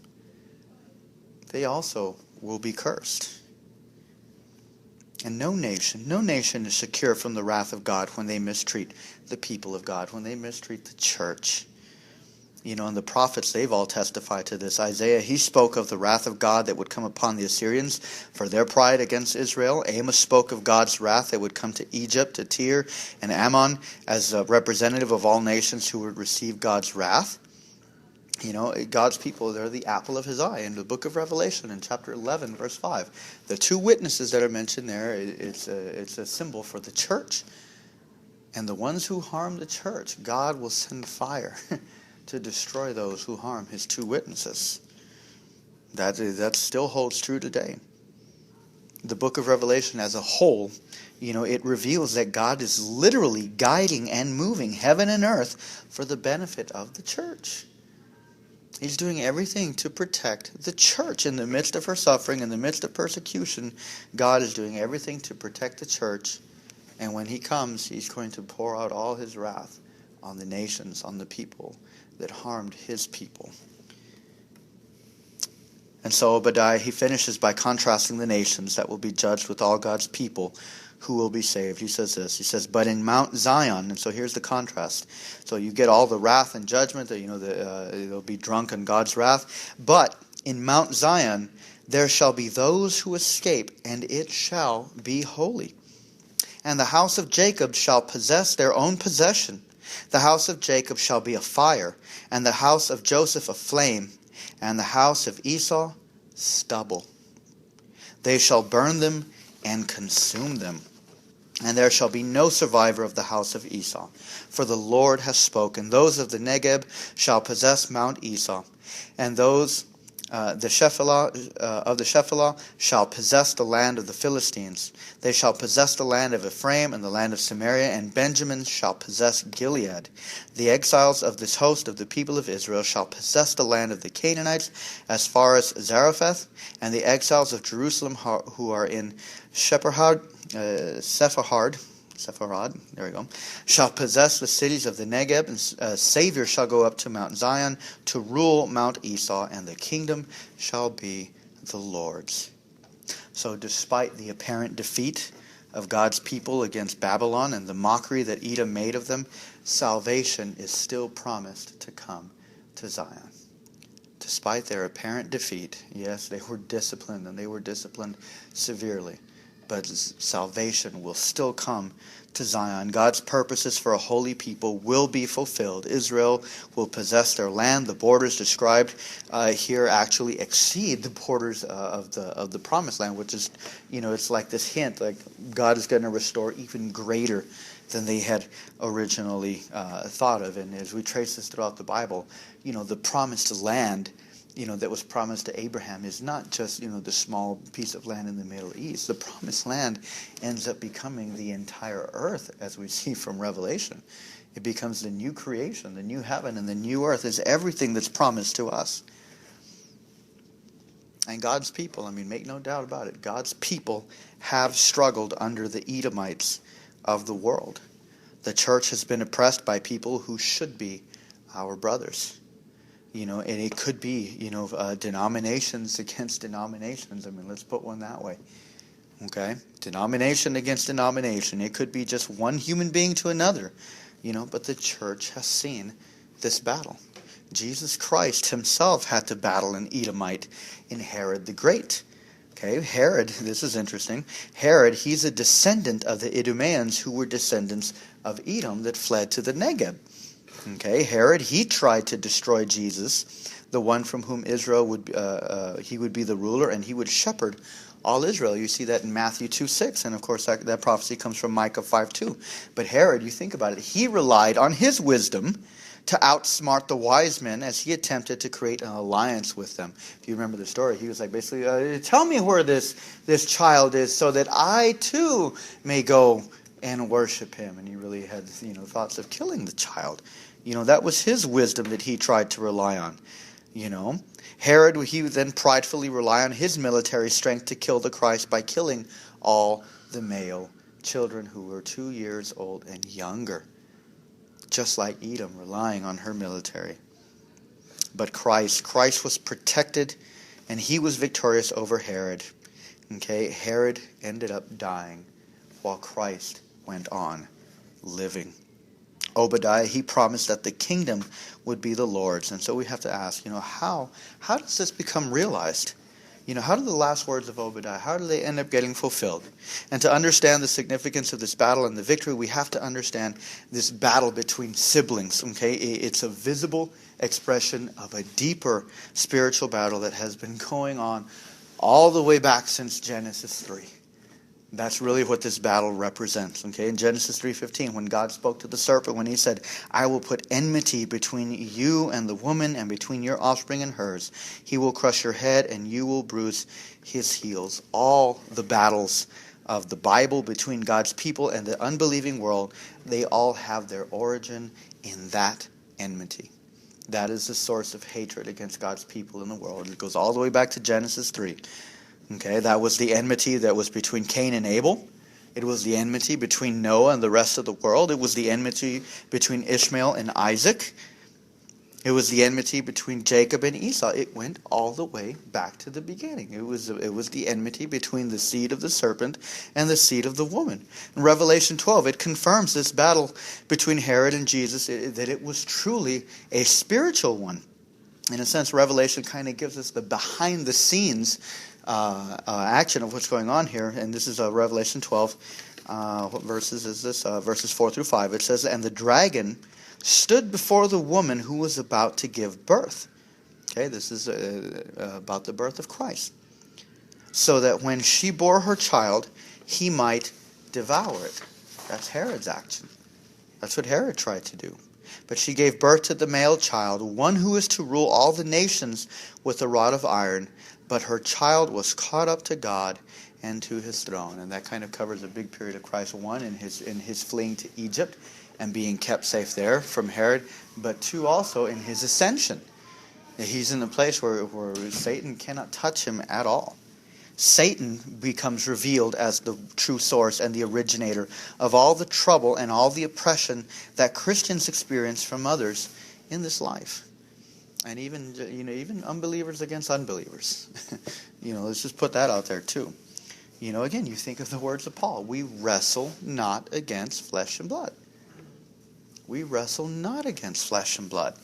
they also will be cursed. And no nation is secure from the wrath of God when they mistreat the people of God, when they mistreat the church. You know, and the prophets, they've all testified to this. Isaiah, he spoke of the wrath of God that would come upon the Assyrians for their pride against Israel. Amos spoke of God's wrath that would come to Egypt, to Tyre, and Ammon as a representative of all nations who would receive God's wrath. You know, God's people, they're the apple of his eye. In the book of Revelation, in chapter 11, verse 5, the two witnesses that are mentioned there, it's a symbol for the church. And the ones who harm the church, God will send fire to destroy those who harm his two witnesses. That still holds true today. The book of Revelation as a whole, you know, it reveals that God is literally guiding and moving heaven and earth for the benefit of the church. He's doing everything to protect the church. In the midst of her suffering, in the midst of persecution, God is doing everything to protect the church. And when he comes, he's going to pour out all his wrath on the nations, on the people that harmed his people. And so Obadiah, he finishes by contrasting the nations that will be judged with all God's people who will be saved. He says this, he says, but in Mount Zion, and so here's the contrast. So you get all the wrath and judgment, that they'll be drunk in God's wrath. But in Mount Zion there shall be those who escape, and it shall be holy. And the house of Jacob shall possess their own possession. The house of Jacob shall be a fire, and the house of Joseph a flame, and the house of Esau stubble. They shall burn them and consume them, and there shall be no survivor of the house of Esau. For the Lord has spoken. Those of the Negeb shall possess Mount Esau, and those of the Shephelah shall possess the land of the Philistines. They shall possess the land of Ephraim and the land of Samaria, and Benjamin shall possess Gilead. The exiles of this host of the people of Israel shall possess the land of the Canaanites as far as Zarephath, and the exiles of Jerusalem who are in Sepharad, there we go, shall possess the cities of the Negeb, and a Savior shall go up to Mount Zion to rule Mount Esau, and the kingdom shall be the Lord's. So despite the apparent defeat of God's people against Babylon and the mockery that Edom made of them, salvation is still promised to come to Zion. Despite their apparent defeat, yes, they were disciplined, and they were disciplined severely, but salvation will still come to Zion. God's purposes for a holy people will be fulfilled. Israel will possess their land. The borders described here actually exceed the borders of the promised land, which is, it's like this hint, like God is going to restore even greater than they had originally thought of. And as we trace this throughout the Bible, the promised land that was promised to Abraham is not just, the small piece of land in the Middle East. The promised land ends up becoming the entire earth, as we see from Revelation. It becomes the new creation, the new heaven, and the new earth is everything that's promised to us. And God's people, make no doubt about it, God's people have struggled under the Edomites of the world. The church has been oppressed by people who should be our brothers. And it could be, denominations against denominations. Let's put one that way. Okay? Denomination against denomination. It could be just one human being to another. But the church has seen this battle. Jesus Christ himself had to battle an Edomite in Herod the Great. Okay, Herod, this is interesting. Herod, he's a descendant of the Idumeans who were descendants of Edom that fled to the Negeb. Okay, Herod, he tried to destroy Jesus, the one from whom Israel he would be the ruler, and he would shepherd all Israel. You see that in Matthew 2:6, and of course that prophecy comes from Micah 5:2. But Herod, you think about it, he relied on his wisdom to outsmart the wise men as he attempted to create an alliance with them. If you remember the story, he was like, basically, tell me where this child is so that I too may go and worship him. And he really had thoughts of killing the child. That was his wisdom that he tried to rely on. Herod, he would then pridefully rely on his military strength to kill the Christ by killing all the male children who were 2 years old and younger. Just like Edom, relying on her military. But Christ was protected, and he was victorious over Herod. Okay, Herod ended up dying while Christ went on living. Obadiah, he promised that the kingdom would be the Lord's. And so we have to ask, how does this become realized? How do the last words of Obadiah, how do they end up getting fulfilled? And to understand the significance of this battle and the victory, we have to understand this battle between siblings, okay? It's a visible expression of a deeper spiritual battle that has been going on all the way back since Genesis 3. That's really what this battle represents. Okay, in Genesis 3:15, when God spoke to the serpent, when he said, I will put enmity between you and the woman, and between your offspring and hers. He will crush your head, and you will bruise his heels. All the battles of the Bible between God's people and the unbelieving world, they all have their origin in that enmity. That is the source of hatred against God's people in the world. It goes all the way back to Genesis 3. Okay, that was the enmity that was between Cain and Abel. It was the enmity between Noah and the rest of the world. It was the enmity between Ishmael and Isaac. It was the enmity between Jacob and Esau. It went all the way back to the beginning. It was the enmity between the seed of the serpent and the seed of the woman. In Revelation 12, it confirms this battle between Herod and Jesus, that it was truly a spiritual one. In a sense, Revelation kind of gives us the behind-the-scenes action of what's going on here. And this is Revelation 12. What verses is this? Verses 4 through 5. It says, And the dragon stood before the woman who was about to give birth. Okay, this is about the birth of Christ. So that when she bore her child, he might devour it. That's Herod's action. That's what Herod tried to do. But she gave birth to the male child, one who is to rule all the nations with a rod of iron. But her child was caught up to God and to his throne. And that kind of covers a big period of Christ. One, in his fleeing to Egypt and being kept safe there from Herod. But two, also in his ascension. He's in a place where Satan cannot touch him at all. Satan becomes revealed as the true source and the originator of all the trouble and all the oppression that Christians experience from others in this life. And even unbelievers against unbelievers. Let's just put that out there too. Again, you think of the words of Paul. We wrestle not against flesh and blood. We wrestle not against flesh and blood.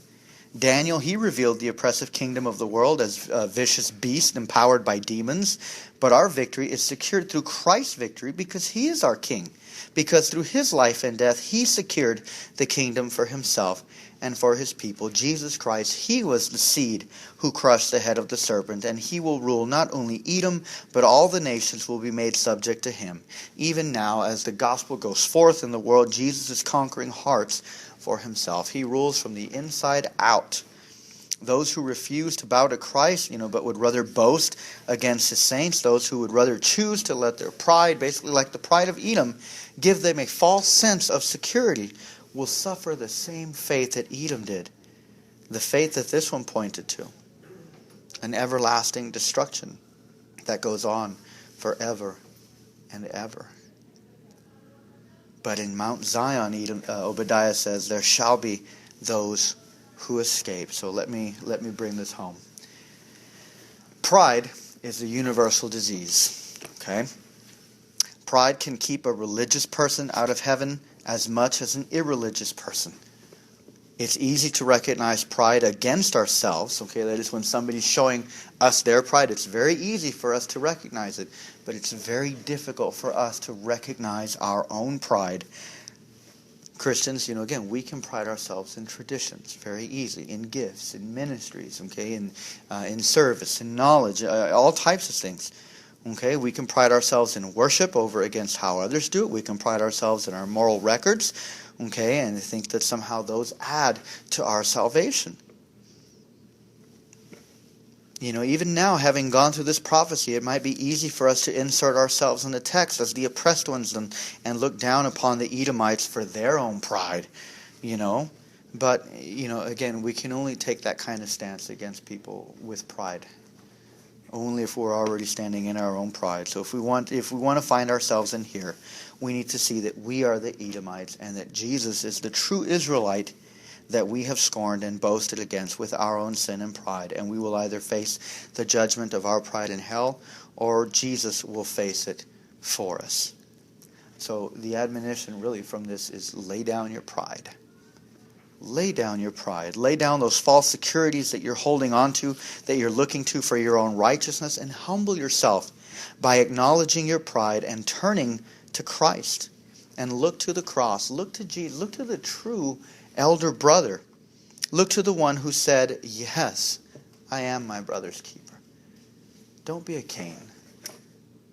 Daniel, he revealed the oppressive kingdom of the world as a vicious beast empowered by demons. But our victory is secured through Christ's victory because he is our king. Because through his life and death, he secured the kingdom for himself and for his people. Jesus Christ, he was the seed who crushed the head of the serpent, and he will rule not only Edom, but all the nations will be made subject to him. Even now, as the gospel goes forth in the world, Jesus is conquering hearts for himself. He rules from the inside out. Those who refuse to bow to Christ, but would rather boast against his saints, those who would rather choose to let their pride, basically like the pride of Edom, give them a false sense of security, will suffer the same fate that Edom did. The fate that this one pointed to. An everlasting destruction that goes on forever and ever. But in Mount Zion, Obadiah says, there shall be those who escape. So let me bring this home. Pride is a universal disease. Okay? Pride can keep a religious person out of heaven as much as an irreligious person. It's easy to recognize pride against ourselves. Okay, that is when somebody's showing us their pride. It's very easy for us to recognize it, but it's very difficult for us to recognize our own pride. Christians, again, we can pride ourselves in traditions very easily, in gifts, in ministries, okay, in service, in knowledge, all types of things. Okay, we can pride ourselves in worship over against how others do it. We can pride ourselves in our moral records, okay, and think that somehow those add to our salvation. Even now, having gone through this prophecy, it might be easy for us to insert ourselves in the text as the oppressed ones and look down upon the Edomites for their own pride, But, again, we can only take that kind of stance against people with pride. Only if we're already standing in our own pride. So if we want to find ourselves in here, we need to see that we are the Edomites and that Jesus is the true Israelite that we have scorned and boasted against with our own sin and pride. And we will either face the judgment of our pride in hell, or Jesus will face it for us. So the admonition really from this is lay down your pride. Lay down your pride. Lay down those false securities that you're holding on to, that you're looking to for your own righteousness, and humble yourself by acknowledging your pride and turning to Christ. And look to the cross. Look to Jesus. Look to the true elder brother. Look to the one who said, yes, I am my brother's keeper. Don't be a Cain.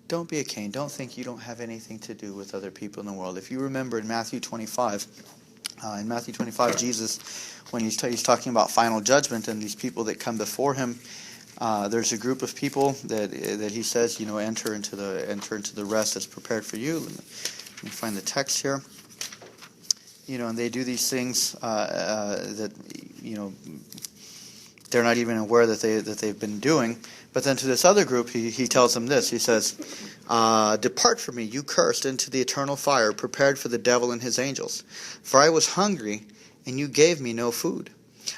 Don't be a Cain. Don't think you don't have anything to do with other people in the world. If you remember in Matthew 25, Jesus, when he's talking about final judgment and these people that come before him, there's a group of people that he says, enter into the rest that's prepared for you. Let me find the text here. And they do these things that they're not even aware that they've been doing. But then to this other group, he tells them this. He says, depart from me, you cursed, into the eternal fire, prepared for the devil and his angels. For I was hungry, and you gave me no food.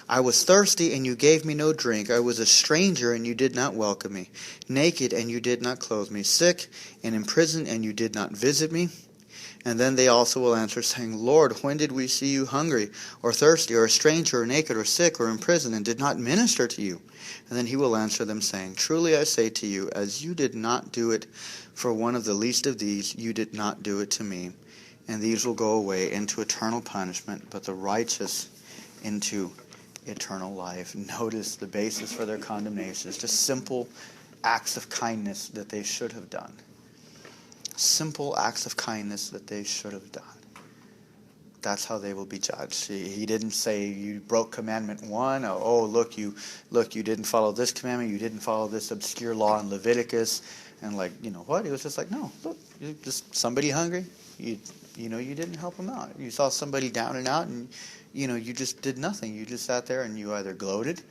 I was thirsty, and you gave me no drink. I was a stranger, and you did not welcome me. Naked, and you did not clothe me. Sick, and in prison, and you did not visit me. And then they also will answer, saying, Lord, when did we see you hungry, or thirsty, or a stranger, or naked, or sick, or in prison, and did not minister to you? And then he will answer them, saying, truly I say to you, as you did not do it for one of the least of these, you did not do it to me. And these will go away into eternal punishment, but the righteous into eternal life. Notice the basis for their condemnation is just simple acts of kindness that they should have done. Simple acts of kindness that they should have done. That's how they will be judged. He didn't say you broke commandment 1. Oh, look, you didn't follow this commandment. You didn't follow this obscure law in Leviticus. And what? It was just like, no, look, you're just somebody hungry. You didn't help them out. You saw somebody down and out, and you just did nothing. You just sat there and you either gloated,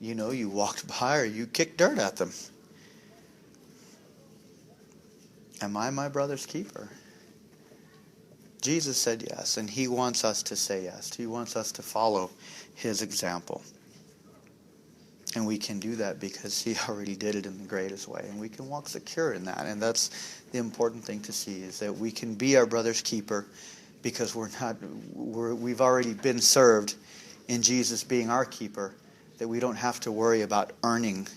you walked by, or you kicked dirt at them. Am I my brother's keeper? Jesus said yes, and he wants us to say yes. He wants us to follow his example. And we can do that because he already did it in the greatest way. And we can walk secure in that. And that's the important thing to see, is that we can be our brother's keeper because we've already been served in Jesus being our keeper, that we don't have to worry about earning.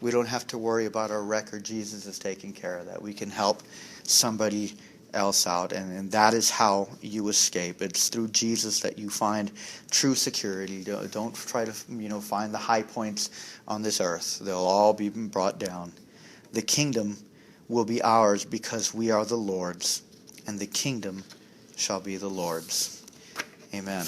We don't have to worry about our record. Jesus is taking care of that. We can help somebody else out, and that is how you escape. It's through Jesus that you find true security. Don't try to find the high points on this earth. They'll all be brought down. The kingdom will be ours because we are the Lord's, and the kingdom shall be the Lord's. Amen.